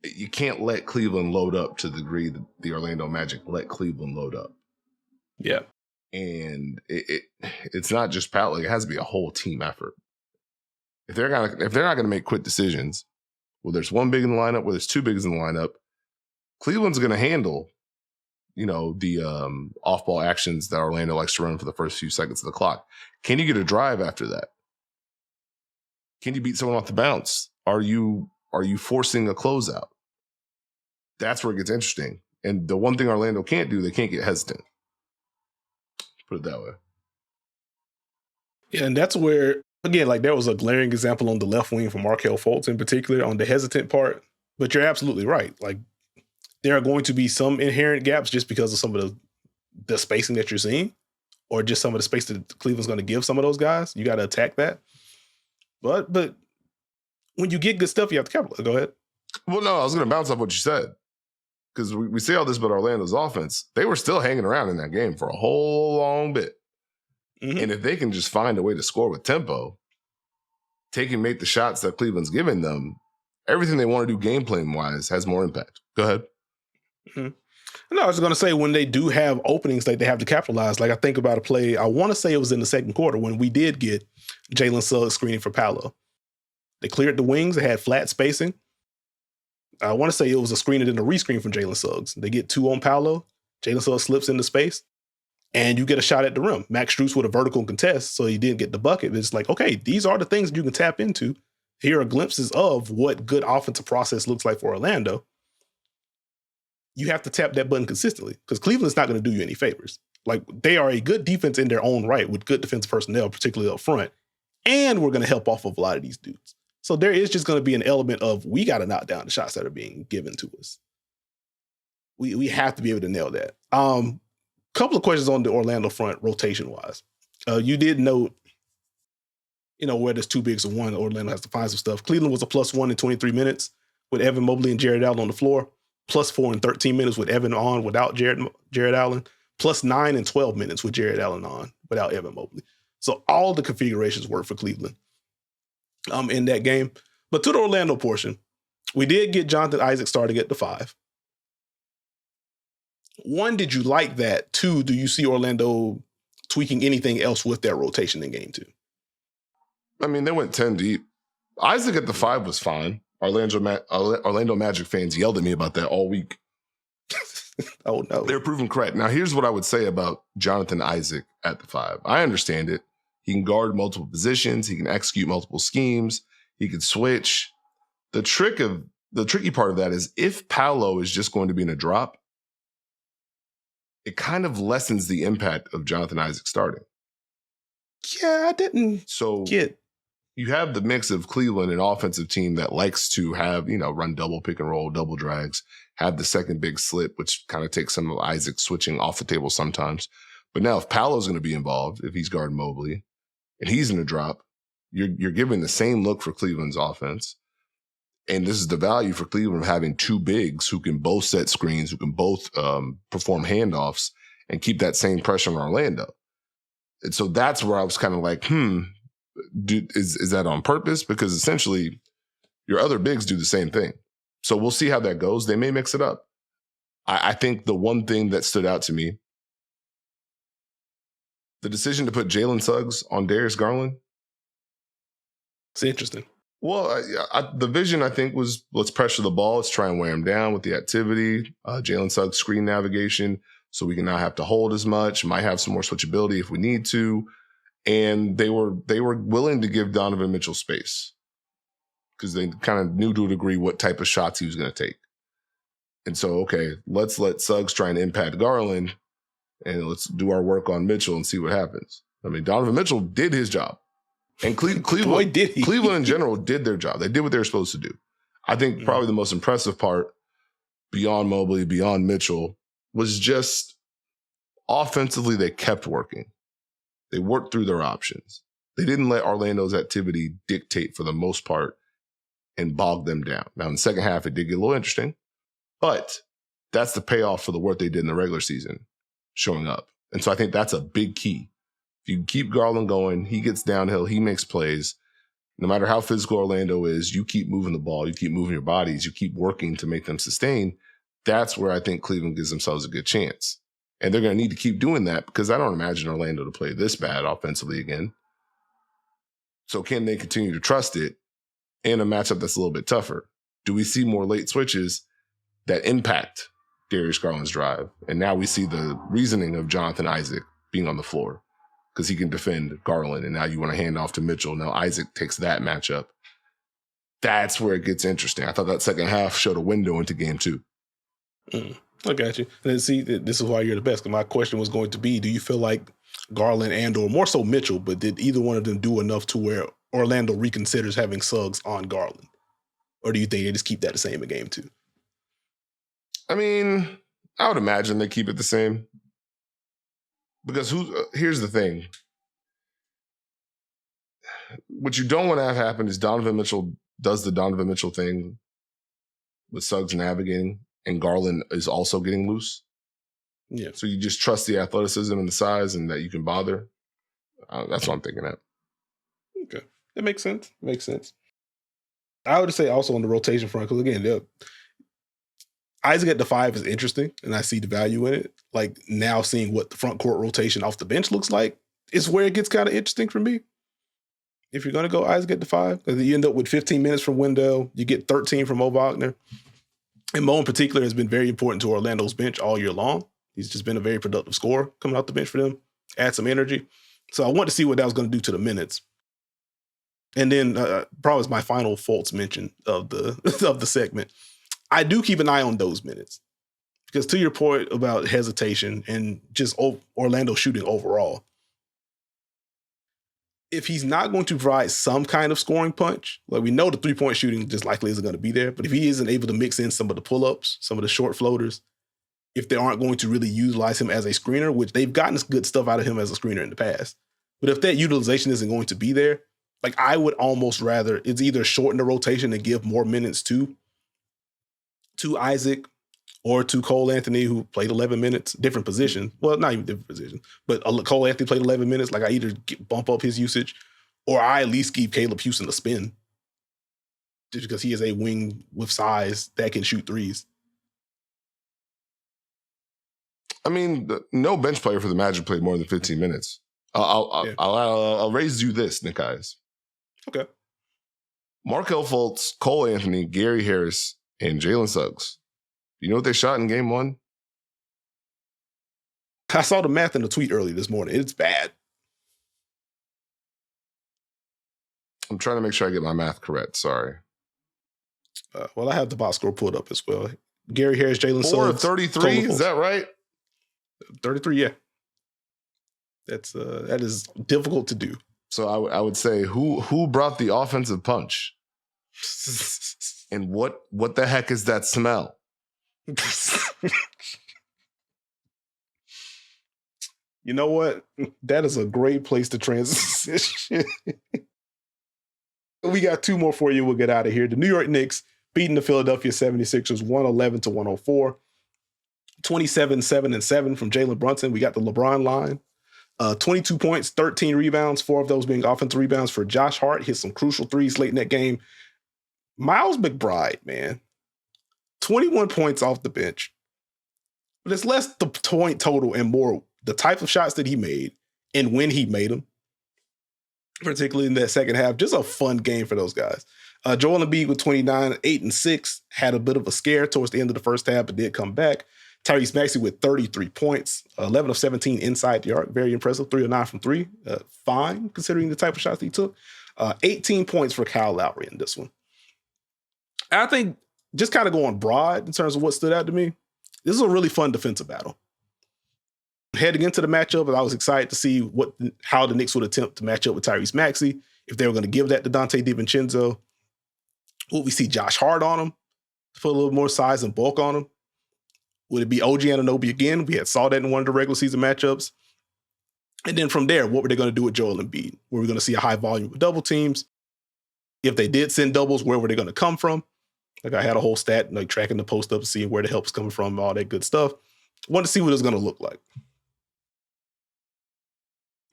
You can't let Cleveland load up to the degree that the Orlando Magic let Cleveland load up. Yeah. And it's not just Paolo. It has to be a whole team effort. If they're not going to make quick decisions, well, there's one big in the lineup, where there's two bigs in the lineup, Cleveland's going to handle, the off-ball actions that Orlando likes to run for the first few seconds of the clock. Can you get a drive after that? Can you beat someone off the bounce? Are you forcing a closeout? That's where it gets interesting. And the one thing Orlando can't do, they can't get hesitant. Put it that way. Yeah, and that's where, again, like there was a glaring example on the left wing for Markelle Fultz in particular on the hesitant part. But you're absolutely right. Like, there are going to be some inherent gaps just because of some of the spacing that you're seeing, or just some of the space that Cleveland's going to give some of those guys. You got to attack that. But when you get good stuff, you have to capitalize. Go ahead. Well, no, I was going to bounce off what you said, because we say all this about Orlando's offense. They were still hanging around in that game for a whole long bit. Mm-hmm. And if they can just find a way to score with tempo, make the shots that Cleveland's giving them, everything they want to do game plan-wise has more impact. Go ahead. Mm-hmm. No, I was going to say, when they do have openings that they have to capitalize, like I think about a play, I want to say it was in the second quarter when we did get Jalen Suggs screening for Paolo. They cleared the wings. They had flat spacing. I want to say it was a screen and then a rescreen from Jalen Suggs. They get 2 on Paolo. Jalen Suggs slips into space, and you get a shot at the rim. Max Strus with a vertical contest, so he didn't get the bucket. It's like, okay, these are the things that you can tap into. Here are glimpses of what good offensive process looks like for Orlando. You have to tap that button consistently, because Cleveland's not going to do you any favors. Like, they are a good defense in their own right with good defensive personnel, particularly up front. And we're going to help off of a lot of these dudes. So there is just going to be an element of, we got to knock down the shots that are being given to us. We have to be able to nail that. Couple of questions on the Orlando front, rotation-wise. You did note, where there's 2 bigs of one, Orlando has to find some stuff. Cleveland was a +1 in 23 minutes with Evan Mobley and Jared Allen on the floor. +4 in 13 minutes with Evan on without Jared Allen. +9 in 12 minutes with Jared Allen on without Evan Mobley. So all the configurations work for Cleveland in that game. But to the Orlando portion, we did get Jonathan Isaac starting at the 5. One, did you like that? Two, do you see Orlando tweaking anything else with their rotation in game 2? I mean, they went 10 deep. Isaac at the 5 was fine. Orlando Magic fans yelled at me about that all week. Oh, no. They're proven correct. Now, here's what I would say about Jonathan Isaac at the 5. I understand it. He can guard multiple positions. He can execute multiple schemes. He can switch. The tricky part of that is if Paolo is just going to be in a drop, it kind of lessens the impact of Jonathan Isaac starting. Yeah, I didn't get. You have the mix of Cleveland, an offensive team that likes to have, run double pick and roll, double drags, have the second big slip, which kind of takes some of Isaac switching off the table sometimes. But now if Paolo's going to be involved, if he's guarding Mobley and he's in a drop, you're giving the same look for Cleveland's offense. And this is the value for Cleveland of having two bigs who can both set screens, who can both perform handoffs and keep that same pressure on Orlando. And so that's where I was kind of like, is that on purpose? Because essentially your other bigs do the same thing. So we'll see how that goes. They may mix it up. I think the one thing that stood out to me, the decision to put Jalen Suggs on Darius Garland. It's interesting. Well, the vision, I think, was let's pressure the ball. Let's try and wear him down with the activity. Jalen Suggs screen navigation so we can not have to hold as much. Might have some more switchability if we need to. And they were willing to give Donovan Mitchell space because they kind of knew to a degree what type of shots he was going to take. And so, okay, let's let Suggs try and impact Garland and let's do our work on Mitchell and see what happens. I mean, Donovan Mitchell did his job. And Cleveland, Boy, did he. Cleveland in general did their job. They did what they were supposed to do. I think probably the most impressive part beyond Mobley, beyond Mitchell, was just offensively they kept working. They worked through their options. They didn't let Orlando's activity dictate for the most part and bog them down. Now, in the second half, it did get a little interesting, but that's the payoff for the work they did in the regular season, showing up. And so I think that's a big key. If you keep Garland going, he gets downhill, he makes plays. No matter how physical Orlando is, you keep moving the ball, you keep moving your bodies, you keep working to make them sustain. That's where I think Cleveland gives themselves a good chance. And they're going to need to keep doing that because I don't imagine Orlando to play this bad offensively again. So can they continue to trust it in a matchup that's a little bit tougher? Do we see more late switches that impact Darius Garland's drive? And now we see the reasoning of Jonathan Isaac being on the floor because he can defend Garland. And now you want to hand off to Mitchell. Now Isaac takes that matchup. That's where it gets interesting. I thought that second half showed a window into game 2. I got you. And see, this is why you're the best. My question was going to be, do you feel like Garland and or more so Mitchell, but did either one of them do enough to where Orlando reconsiders having Suggs on Garland? Or do you think they just keep that the same in game 2? I mean, I would imagine they keep it the same. Because here's the thing. What you don't want to have happen is Donovan Mitchell does the Donovan Mitchell thing with Suggs navigating, and Garland is also getting loose. Yeah. So you just trust the athleticism and the size and that you can bother. That's what I'm thinking of. Okay. That makes sense. I would say also on the rotation front, because again, Isaac at the 5 is interesting, and I see the value in it. Like now seeing what the front court rotation off the bench looks like is where it gets kind of interesting for me. If you're going to go Isaac at the 5, because you end up with 15 minutes from Wendell, you get 13 from Mo Wagner. And Mo in particular has been very important to Orlando's bench all year long. He's just been a very productive scorer coming off the bench for them, add some energy. So I want to see what that was going to do to the minutes. And then probably my final Fultz mention of the segment. I do keep an eye on those minutes because to your point about hesitation and just Orlando shooting overall, if he's not going to provide some kind of scoring punch, like we know the 3-point shooting just likely isn't going to be there, but if he isn't able to mix in some of the pull-ups, some of the short floaters, if they aren't going to really utilize him as a screener, which they've gotten good stuff out of him as a screener in the past, but if that utilization isn't going to be there, like I would almost rather it's either shorten the rotation and give more minutes to Isaac or to Cole Anthony, who played 11 minutes, different position. Well, not even different position, but Cole Anthony played 11 minutes. Like I either bump up his usage or I at least give Caleb Houston a spin just because he is a wing with size that can shoot threes. I mean, no bench player for the Magic played more than 15 minutes. I'll raise you this, Nekias. Okay. Markelle Fultz, Cole Anthony, Gary Harris, and Jalen Suggs. You know what they shot in game one? I saw the math in the tweet early this morning. It's bad. I'm trying to make sure I get my math correct. Sorry. Well, I have the box score pulled up as well. Gary Harris, Jalen Suggs. 33, is that right? 33, yeah. That is difficult to do. So I would say who brought the offensive punch? And what the heck is that smell? You know what? That is a great place to transition. We got two more for you. We'll get out of here. The New York Knicks beating the Philadelphia 76ers 111-104. 27-7-7 from Jalen Brunson. We got the LeBron line. 22 points, 13 rebounds, 4 of those being offensive rebounds for Josh Hart. Hit some crucial threes late in that game. Miles McBride, man. 21 points off the bench. But it's less the point total and more the type of shots that he made and when he made them, particularly in that second half. Just a fun game for those guys. Joel Embiid with 29, 8 and 6, had a bit of a scare towards the end of the first half, but did come back. Tyrese Maxey with 33 points, 11 of 17 inside the arc. Very impressive. 3 of 9 from 3. Fine, considering the type of shots he took. 18 points for Kyle Lowry in this one. I think just kind of going broad in terms of what stood out to me, this is a really fun defensive battle. Heading into the matchup, I was excited to see how the Knicks would attempt to match up with Tyrese Maxey, if they were going to give that to Dante DiVincenzo. Would we see Josh Hart on him to put a little more size and bulk on him? Would it be OG Anunoby again? We had saw that in one of the regular season matchups. And then from there, what were they going to do with Joel Embiid? Were we going to see a high volume of double teams? If they did send doubles, where were they going to come from? Like I had a whole stat, like tracking the post up, seeing where the help's coming from, all that good stuff. Wanted to see what it was going to look like.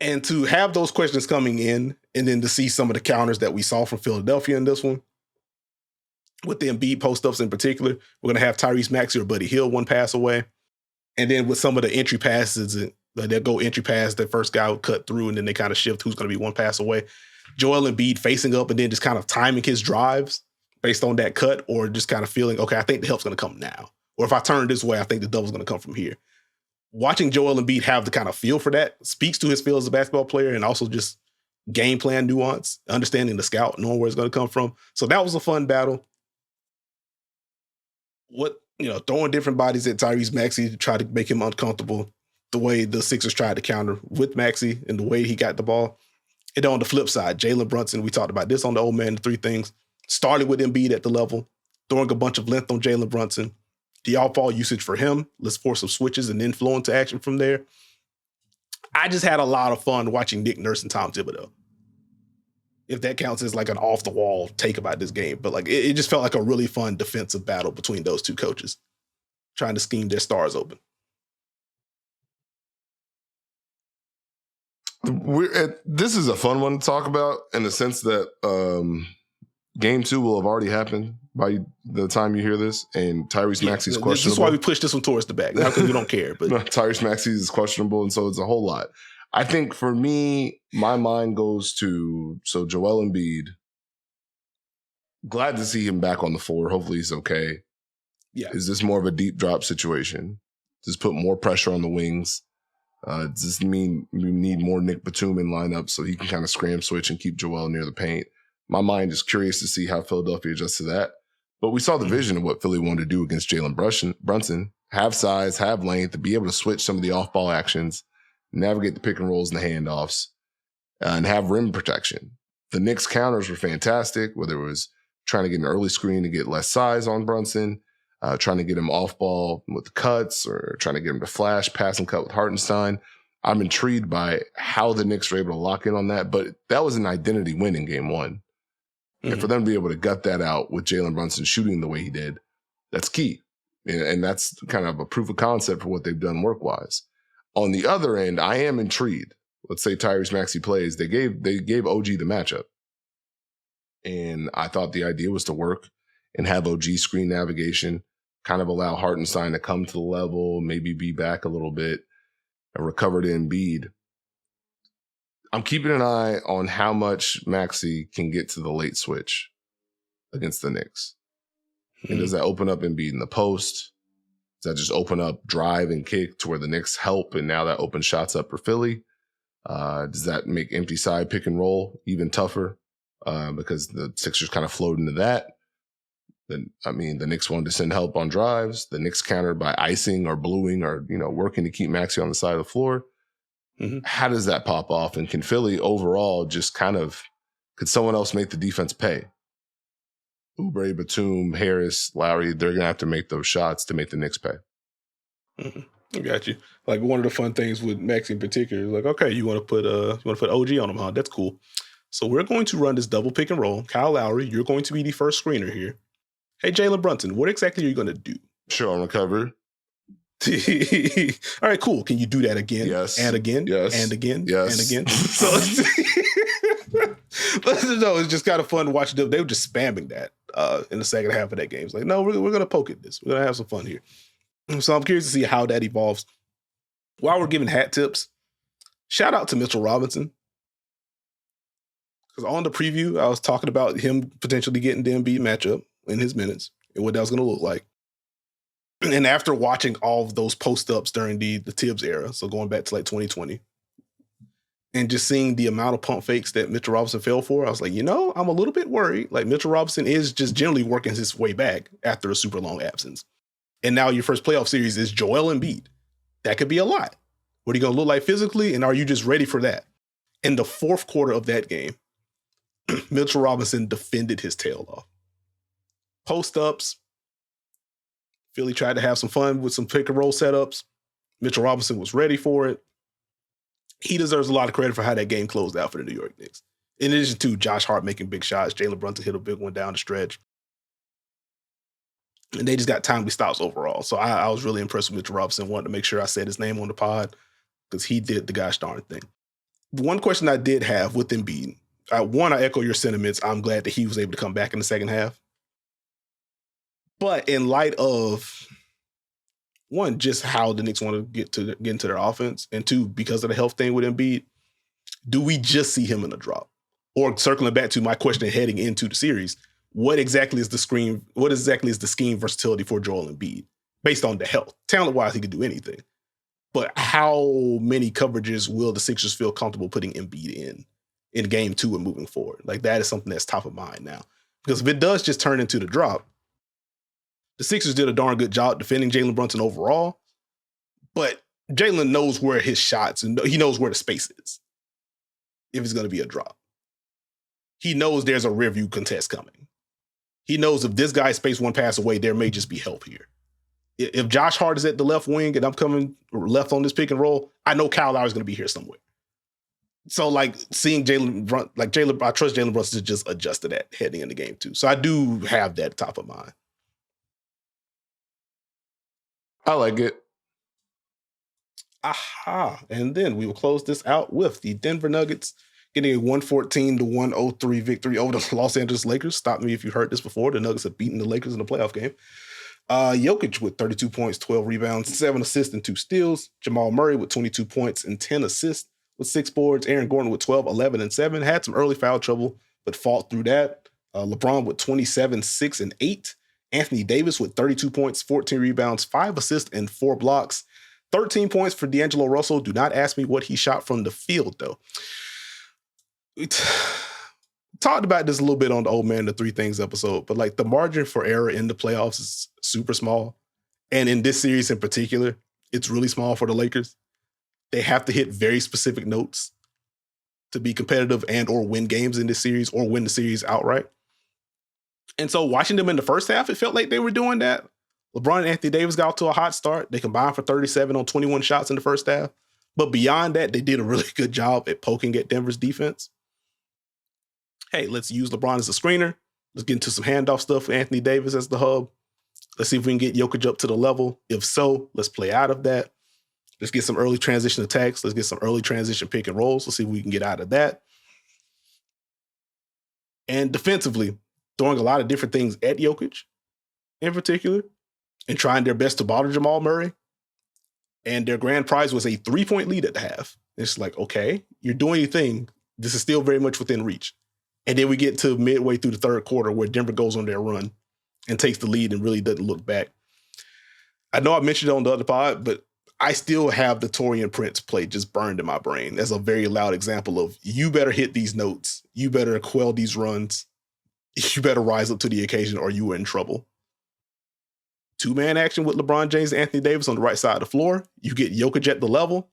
And to have those questions coming in, and then to see some of the counters that we saw from Philadelphia in this one, with the Embiid post-ups in particular, we're going to have Tyrese Maxey or Buddy Hield one pass away. And then with some of the entry passes, they'll go entry pass, the first guy will cut through, and then they kind of shift who's going to be one pass away. Joel Embiid facing up and then just kind of timing his drives based on that cut, or just kind of feeling, okay, I think the help's going to come now. Or if I turn this way, I think the double's going to come from here. Watching Joel Embiid have the kind of feel for that speaks to his feel as a basketball player, and also just game plan nuance, understanding the scout, knowing where it's going to come from. So that was a fun battle. Throwing different bodies at Tyrese Maxey to try to make him uncomfortable, the way the Sixers tried to counter with Maxey and the way he got the ball. And on the flip side, Jalen Brunson, we talked about this on the Old Man, the 3 things, started with Embiid at the level, throwing a bunch of length on Jalen Brunson, the off-ball usage for him. Let's force some switches and then flow into action from there. I just had a lot of fun watching Nick Nurse and Tom Thibodeau, if that counts as like an off-the-wall take about this game. But like it just felt like a really fun defensive battle between those two coaches, trying to scheme their stars open. This is a fun one to talk about in the sense that game 2 will have already happened by the time you hear this, and Tyrese Maxey's questionable. This is why we push this one towards the back. Not because we don't care, but Tyrese Maxey is questionable, and so it's a whole lot. I think for me, my mind goes to Joel Embiid. Glad to see him back on the floor. Hopefully he's okay. Yeah. Is this more of a deep drop situation? Does put more pressure on the wings? Does this mean we need more Nick Batum in lineup so he can kind of scram switch and keep Joel near the paint? My mind is curious to see how Philadelphia adjusts to that. But we saw the vision of what Philly wanted to do against Jalen Brunson. Have size, have length, be able to switch some of the off-ball actions, navigate the pick and rolls and the handoffs, and have rim protection. The Knicks counters were fantastic, whether it was trying to get an early screen to get less size on Brunson, trying to get him off ball with the cuts, or trying to get him to flash, pass and cut with Hartenstein. I'm intrigued by how the Knicks were able to lock in on that, but that was an identity win in game 1. Mm-hmm. And for them to be able to gut that out with Jalen Brunson shooting the way he did, that's key. And that's kind of a proof of concept for what they've done work-wise. On the other end, I am intrigued. Let's say Tyrese Maxey plays. They gave OG the matchup. And I thought the idea was to work and have OG screen navigation, kind of allow Hartenstein to come to the level, maybe be back a little bit, and recover to Embiid. I'm keeping an eye on how much Maxey can get to the late switch against the Knicks. And does that open up Embiid in the post? Does that just open up drive and kick to where the Knicks help, and now that opens shots up for Philly? Does that make empty side pick and roll even tougher because the Sixers kind of flowed into that? Then, I mean, the Knicks wanted to send help on drives. The Knicks countered by icing or bluing or, working to keep Maxey on the side of the floor. Mm-hmm. How does that pop off? And can Philly overall just could someone else make the defense pay? Oubre, Batum, Harris, Lowry, they're going to have to make those shots to make the Knicks pay. Mm-hmm. I got you. Like, one of the fun things with Maxey in particular is like, okay, you want to put OG on him, huh? That's cool. So we're going to run this double pick and roll. Kyle Lowry, you're going to be the first screener here. Hey, Jalen Brunson, what exactly are you going to do? Sure, on recover. All right, cool. Can you do that again? Yes. And again? Yes. And again? Yes. And again? So it's just kind of fun to watch them. They were just spamming that in the second half of that game. It's like, no, we're going to poke at this. We're going to have some fun here. So I'm curious to see how that evolves. While we're giving hat tips, shout out to Mitchell Robinson. Because on the preview, I was talking about him potentially getting the Embiid matchup in his minutes and what that was going to look like. And after watching all of those post-ups during the Tibbs era, so going back to like 2020, and just seeing the amount of pump fakes that Mitchell Robinson fell for, I was like, I'm a little bit worried. Like, Mitchell Robinson is just generally working his way back after a super long absence. And now your first playoff series is Joel Embiid. That could be a lot. What are you going to look like physically? And are you just ready for that? In the fourth quarter of that game, Mitchell Robinson defended his tail off. Post-ups. Philly tried to have some fun with some pick and roll setups. Mitchell Robinson was ready for it. He deserves a lot of credit for how that game closed out for the New York Knicks. In addition to Josh Hart making big shots, Jalen Brunson hit a big one down the stretch. And they just got timely stops overall. So I was really impressed with Mitchell Robinson. Wanted to make sure I said his name on the pod because he did the gosh darn thing. One question I did have with Embiid. I echo your sentiments. I'm glad that he was able to come back in the second half. But in light of, one, just how the Knicks want to get into their offense, and two, because of the health thing with Embiid, do we just see him in a drop? Or circling back to my question heading into the series, what exactly is the scheme versatility for Joel Embiid based on the health? Talent-wise, he could do anything. But how many coverages will the Sixers feel comfortable putting Embiid in game 2 and moving forward? Like, that is something that's top of mind now. Because if it does just turn into the drop, the Sixers did a darn good job defending Jalen Brunson overall, but Jalen knows where his shots and he knows where the space is if it's going to be a drop. He knows there's a rear view contest coming. He knows if this guy space one pass away, there may just be help here. If Josh Hart is at the left wing and I'm coming left on this pick and roll, I know Kyle Lowry is going to be here somewhere. So, like, seeing I trust Jalen Brunson to just adjust to that heading into game 2. So I do have that top of mind. I like it. Aha. And then we will close this out with the Denver Nuggets getting a 114-103 victory over the Los Angeles Lakers. Stop me if you heard this before. The Nuggets have beaten the Lakers in the playoff game. Jokic with 32 points, 12 rebounds, 7 assists, and 2 steals. Jamal Murray with 22 points and 10 assists with 6 boards. Aaron Gordon with 12, 11, and 7. Had some early foul trouble, but fought through that. LeBron with 27, 6, and 8. Anthony Davis with 32 points, 14 rebounds, 5 assists, and 4 blocks. 13 points for D'Angelo Russell. Do not ask me what he shot from the field, though. We talked about this a little bit on the Old Man the Three Things episode, but like the margin for error in the playoffs is super small. And in this series in particular, it's really small for the Lakers. They have to hit very specific notes to be competitive and or win games in this series or win the series outright. And so watching them in the first half, it felt like they were doing that. LeBron and Anthony Davis got off to a hot start. They combined for 37 on 21 shots in the first half. But beyond that, they did a really good job at poking at Denver's defense. Hey, let's use LeBron as a screener. Let's get into some handoff stuff with Anthony Davis as the hub. Let's see if we can get Jokic up to the level. If so, let's play out of that. Let's get some early transition attacks. Let's get some early transition pick and rolls. Let's see if we can get out of that. And defensively, throwing a lot of different things at Jokic in particular. and trying their best to bother Jamal Murray. And their grand prize was a 3-point lead at the half. It's like, okay, you're doing your thing. This is still very much within reach. And then we get to midway through the third quarter where Denver goes on their run and takes the lead and really doesn't look back. I know I mentioned it on the other pod, but I still have the Taurean Prince play just burned in my brain. That's a very loud example of you better hit these notes. You better quell these runs. You better rise up to the occasion or you are in trouble. 2-man action with LeBron James and Anthony Davis on the right side of the floor. You get Jokic at the level.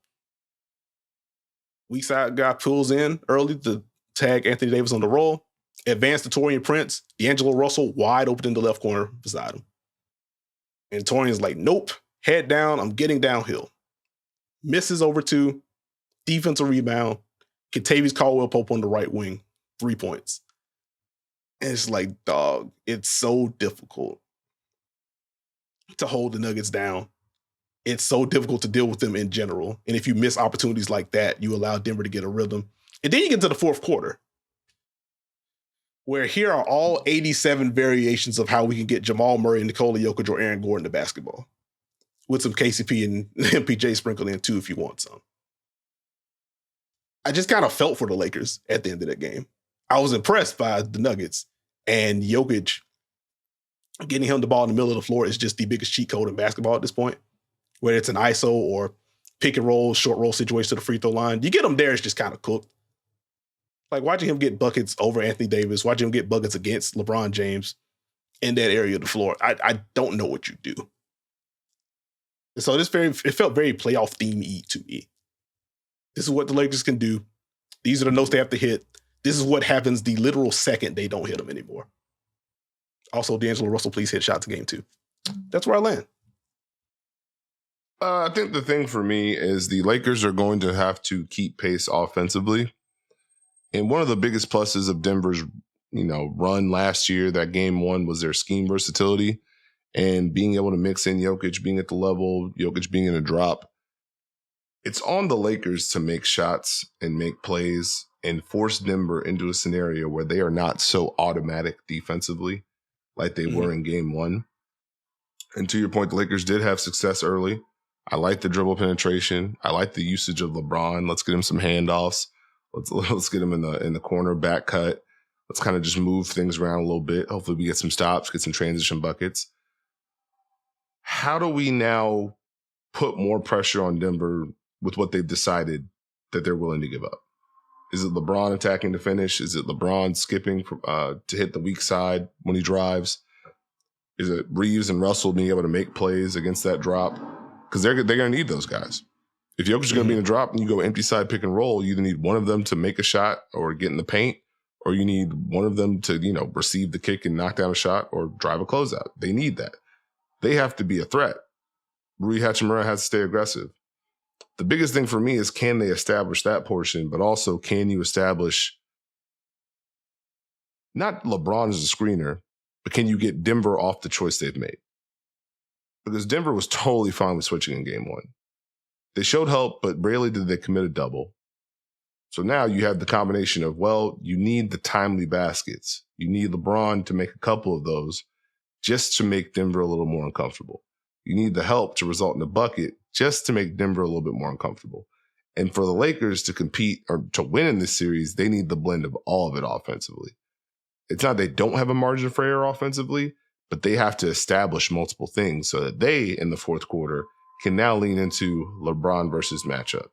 Weak side guy pulls in early to tag Anthony Davis on the roll. Advance to Taurean Prince. D'Angelo Russell wide open in the left corner beside him. And Taurean's like, nope, head down. I'm getting downhill. Misses over 2. Defensive rebound. Kentavious Caldwell-Pope on the right wing. 3 points. And it's like, dog, it's so difficult to hold the Nuggets down. It's so difficult to deal with them in general. And if you miss opportunities like that, you allow Denver to get a rhythm. And then you get to the fourth quarter, where here are all 87 variations of how we can get Jamal Murray, Nikola Jokic, or Aaron Gordon to basketball, with some KCP and MPJ sprinkled in too if you want some. I just kind of felt for the Lakers at the end of that game. I was impressed by the Nuggets, and Jokic, getting him the ball in the middle of the floor is just the biggest cheat code in basketball at this point, whether it's an ISO or pick and roll, short roll situation to the free throw line. You get him there, it's just kind of cooked. Like watching him get buckets over Anthony Davis, watching him get buckets against LeBron James in that area of the floor, I don't know what you do. And so it felt very playoff theme-y to me. This is what the Lakers can do. These are the notes they have to hit. This is what happens the literal second they don't hit them anymore. Also, D'Angelo Russell, please hit shots in game 2. That's where I land. I think the thing for me is the Lakers are going to have to keep pace offensively. And one of the biggest pluses of Denver's, run last year, that game 1, was their scheme versatility and being able to mix in Jokic being at the level, Jokic being in a drop. It's on the Lakers to make shots and make plays and force Denver into a scenario where they are not so automatic defensively like they were in game 1. And to your point, the Lakers did have success early. I like the dribble penetration. I like the usage of LeBron. Let's get him some handoffs. Let's get him in the corner, back cut. Let's kind of just move things around a little bit. Hopefully we get some stops, get some transition buckets. How do we now put more pressure on Denver with what they've decided that they're willing to give up? Is it LeBron attacking to finish? Is it LeBron skipping to hit the weak side when he drives? Is it Reeves and Russell being able to make plays against that drop? Because they're going to need those guys. If Jokic is going to be in a drop and you go empty side pick and roll, you either need one of them to make a shot or get in the paint, or you need one of them to, receive the kick and knock down a shot or drive a closeout. They need that. They have to be a threat. Rui Hachimura has to stay aggressive. The biggest thing for me is, can they establish that portion, but also can you establish not LeBron as a screener, but can you get Denver off the choice they've made? Because Denver was totally fine with switching in game 1. They showed help, but rarely did they commit a double. So now you have the combination of, you need the timely baskets. You need LeBron to make a couple of those just to make Denver a little more uncomfortable. You need the help to result in a bucket just to make Denver a little bit more uncomfortable. And for the Lakers to compete or to win in this series, they need the blend of all of it offensively. It's not they don't have a margin for error offensively, but they have to establish multiple things so that they, in the fourth quarter, can now lean into LeBron versus matchup.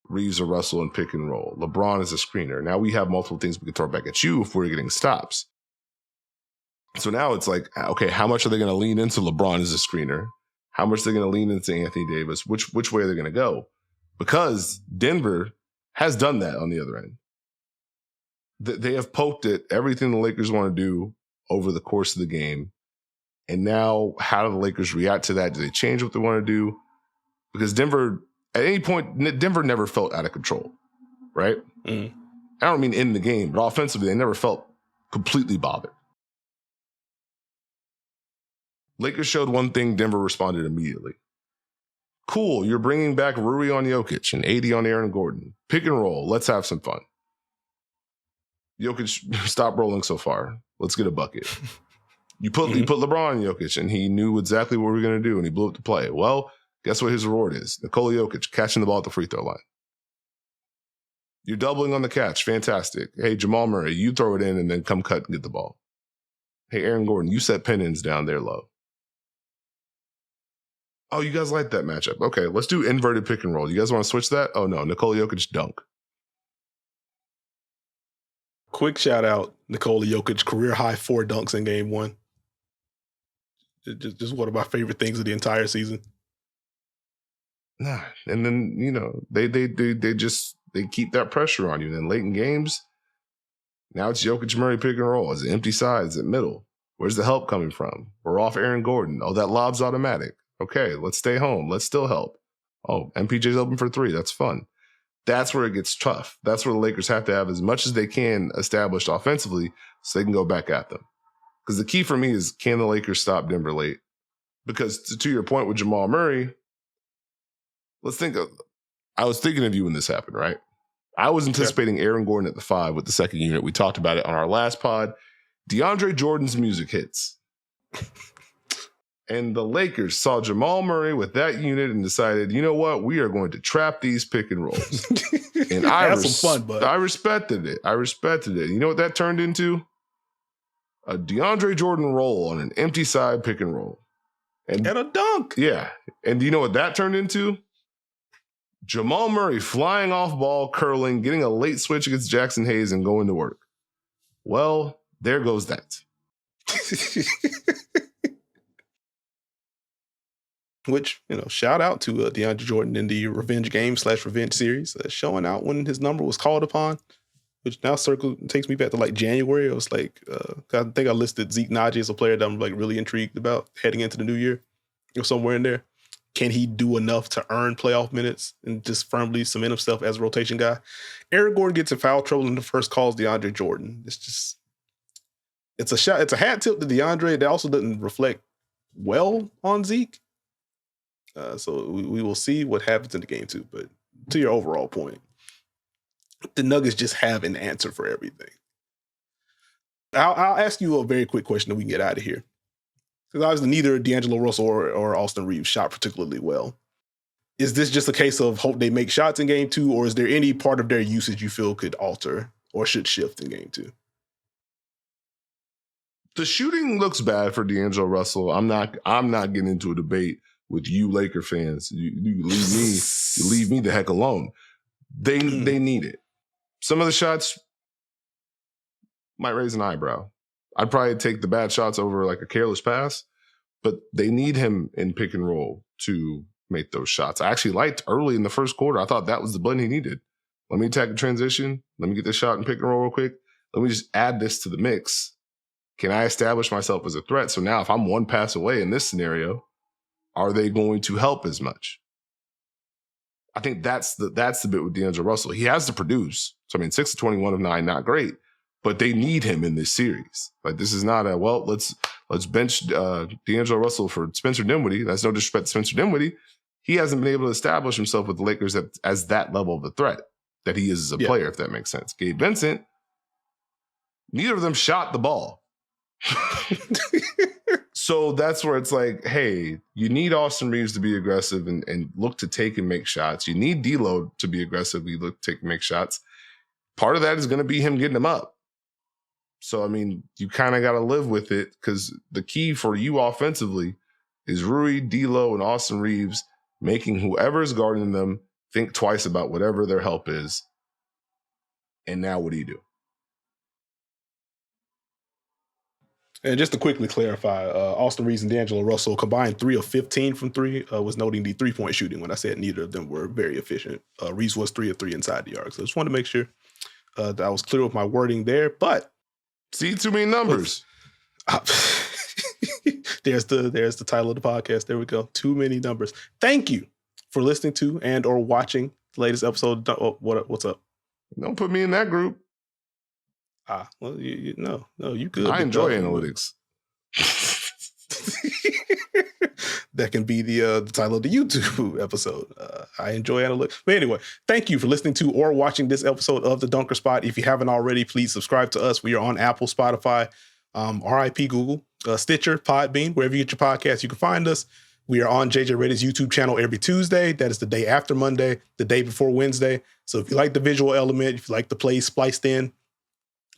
Reeves or Russell in pick and roll. LeBron is a screener. Now we have multiple things we can throw back at you if we're getting stops. So now it's like, okay, how much are they going to lean into LeBron as a screener? How much are they going to lean into Anthony Davis? Which way are they going to go? Because Denver has done that on the other end. They have poked at everything the Lakers want to do over the course of the game. And now how do the Lakers react to that? Do they change what they want to do? Because Denver, at any point, Denver never felt out of control, right? I don't mean in the game, but offensively, they never felt completely bothered. Lakers showed one thing, Denver responded immediately. Cool, you're bringing back Rui on Jokic and 80 on Aaron Gordon. Pick and roll, let's have some fun. Jokic, stop rolling so far. Let's get a bucket. You put LeBron in Jokic, and he knew exactly what we were going to do, and he blew up the play. Well, guess what his reward is? Nikola Jokic catching the ball at the free throw line. You're doubling on the catch. Fantastic. Hey, Jamal Murray, you throw it in and then come cut and get the ball. Hey, Aaron Gordon, you set pin-ins down there low. Oh, you guys like that matchup. Okay, let's do inverted pick and roll. You guys want to switch that? Oh, no. Nikola Jokic dunk. Quick shout out, Nikola Jokic, career high 4 dunks in game 1. Just one of my favorite things of the entire season. Nah, and then, you know, they keep that pressure on you. And then late in games, now it's Jokic Murray pick and roll. Is it empty side? Is it middle? Where's the help coming from? We're off Aaron Gordon. Oh, that lob's automatic. Okay, let's stay home. Let's still help. Oh, MPJ's open for 3. That's fun. That's where it gets tough. That's where the Lakers have to have as much as they can established offensively so they can go back at them. Because the key for me is, can the Lakers stop Denver late? Because to your point with Jamal Murray, I was thinking of you when this happened, right? I was anticipating Aaron Gordon at the 5 with the second unit. We talked about it on our last pod. DeAndre Jordan's music hits. And the Lakers saw Jamal Murray with that unit and decided, you know what? We are going to trap these pick and rolls. And I respected it. You know what that turned into? A DeAndre Jordan roll on an empty side pick and roll. And a dunk. Yeah. And do you know what that turned into? Jamal Murray flying off ball, curling, getting a late switch against Jackson Hayes and going to work. Well, there goes that. Which, you know, shout out to DeAndre Jordan in the revenge game / revenge series, showing out when his number was called upon, which now takes me back to like January. It was like, I think I listed Zeke Naji as a player that I'm like really intrigued about heading into the new year or somewhere in there. Can he do enough to earn playoff minutes and just firmly cement himself as a rotation guy? Aaron Gordon gets in foul trouble in the first calls DeAndre Jordan. It's a shot. It's a hat tip to DeAndre that also doesn't reflect well on Zeke. So we will see what happens in the game 2. But to your overall point, the Nuggets just have an answer for everything. I'll ask you a very quick question that we can get out of here. Because obviously neither D'Angelo Russell or Austin Reeves shot particularly well. Is this just a case of hope they make shots in game 2, or is there any part of their usage you feel could alter or should shift in game 2? The shooting looks bad for D'Angelo Russell. I'm not getting into a debate with you Laker fans. You leave me the heck alone. They need it. Some of the shots might raise an eyebrow. I'd probably take the bad shots over like a careless pass, but they need him in pick and roll to make those shots. I actually liked early in the first quarter. I thought that was the blend he needed. Let me attack the transition. Let me get this shot in pick and roll real quick. Let me just add this to the mix. Can I establish myself as a threat? So now if I'm one pass away in this scenario, are they going to help as much? I think that's the bit with D'Angelo Russell. He has to produce. So, I mean, 6 of 21 of 9, not great, but they need him in this series. Like, this is not let's bench D'Angelo Russell for Spencer Dinwiddie. That's no disrespect to Spencer Dinwiddie. He hasn't been able to establish himself with the Lakers as that level of a threat that he is as a player, if that makes sense. Gabe Vincent, neither of them shot the ball. So that's where it's like, hey, you need Austin Reeves to be aggressive and look to take and make shots. You need D'Lo to be aggressive, look to take and make shots. Part of that is going to be him getting them up. So, I mean, you kind of got to live with it, because the key for you offensively is Rui, D'Lo, and Austin Reeves making whoever is guarding them think twice about whatever their help is. And now what do you do? And just to quickly clarify, Austin Reeves and D'Angelo Russell combined 3 of 15 from 3, was noting the 3-point shooting when I said neither of them were very efficient. Reeves was 3 of 3 inside the arc. So I just wanted to make sure that I was clear with my wording there. But see, too many numbers. There's the title of the podcast. There we go. Too many numbers. Thank you for listening to and or watching the latest episode. What's up? Don't put me in that group. Well, no, you good. I enjoy analytics. That can be the title of the YouTube episode. I enjoy analytics. But anyway, thank you for listening to or watching this episode of The Dunker Spot. If you haven't already, please subscribe to us. We are on Apple, Spotify, RIP Google. Stitcher, Podbean, wherever you get your podcasts, you can find us. We are on JJ Reddit's YouTube channel every Tuesday. That is the day after Monday, the day before Wednesday. So if you like the visual element, if you like the plays spliced in,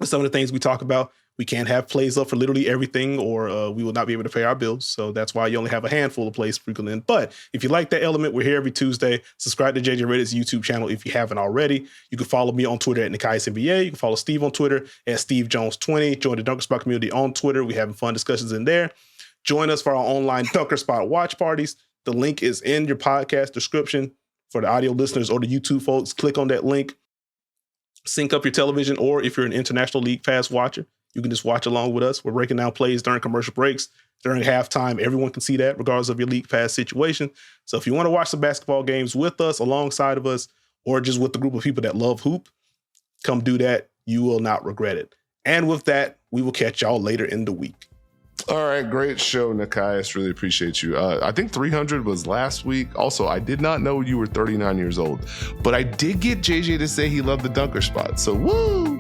some of the things we talk about, we can't have plays up for literally everything, or we will not be able to pay our bills. So that's why you only have a handful of plays sprinkled in. But if you like that element, we're here every Tuesday. Subscribe to JJ Reddit's YouTube channel if you haven't already. You can follow me on Twitter at Nekias NBA. You can follow Steve on Twitter at SteveJones20. Join the Dunker Spot community on Twitter. We're having fun discussions in there. Join us for our online Dunker Spot watch parties. The link is in your podcast description for the audio listeners or the YouTube folks. Click on that link. Sync up your television, or if you're an International League Pass watcher, you can just watch along with us. We're breaking down plays during commercial breaks, during halftime. Everyone can see that regardless of your League Pass situation. So if you want to watch some basketball games with us, alongside of us, or just with the group of people that love hoop, come do that. You will not regret it. And with that, we will catch y'all later in the week. All right, great show, Nekias. Really appreciate you. I think 300 was last week. Also, I did not know you were 39 years old, but I did get JJ to say he loved the Dunker Spot. So, woo!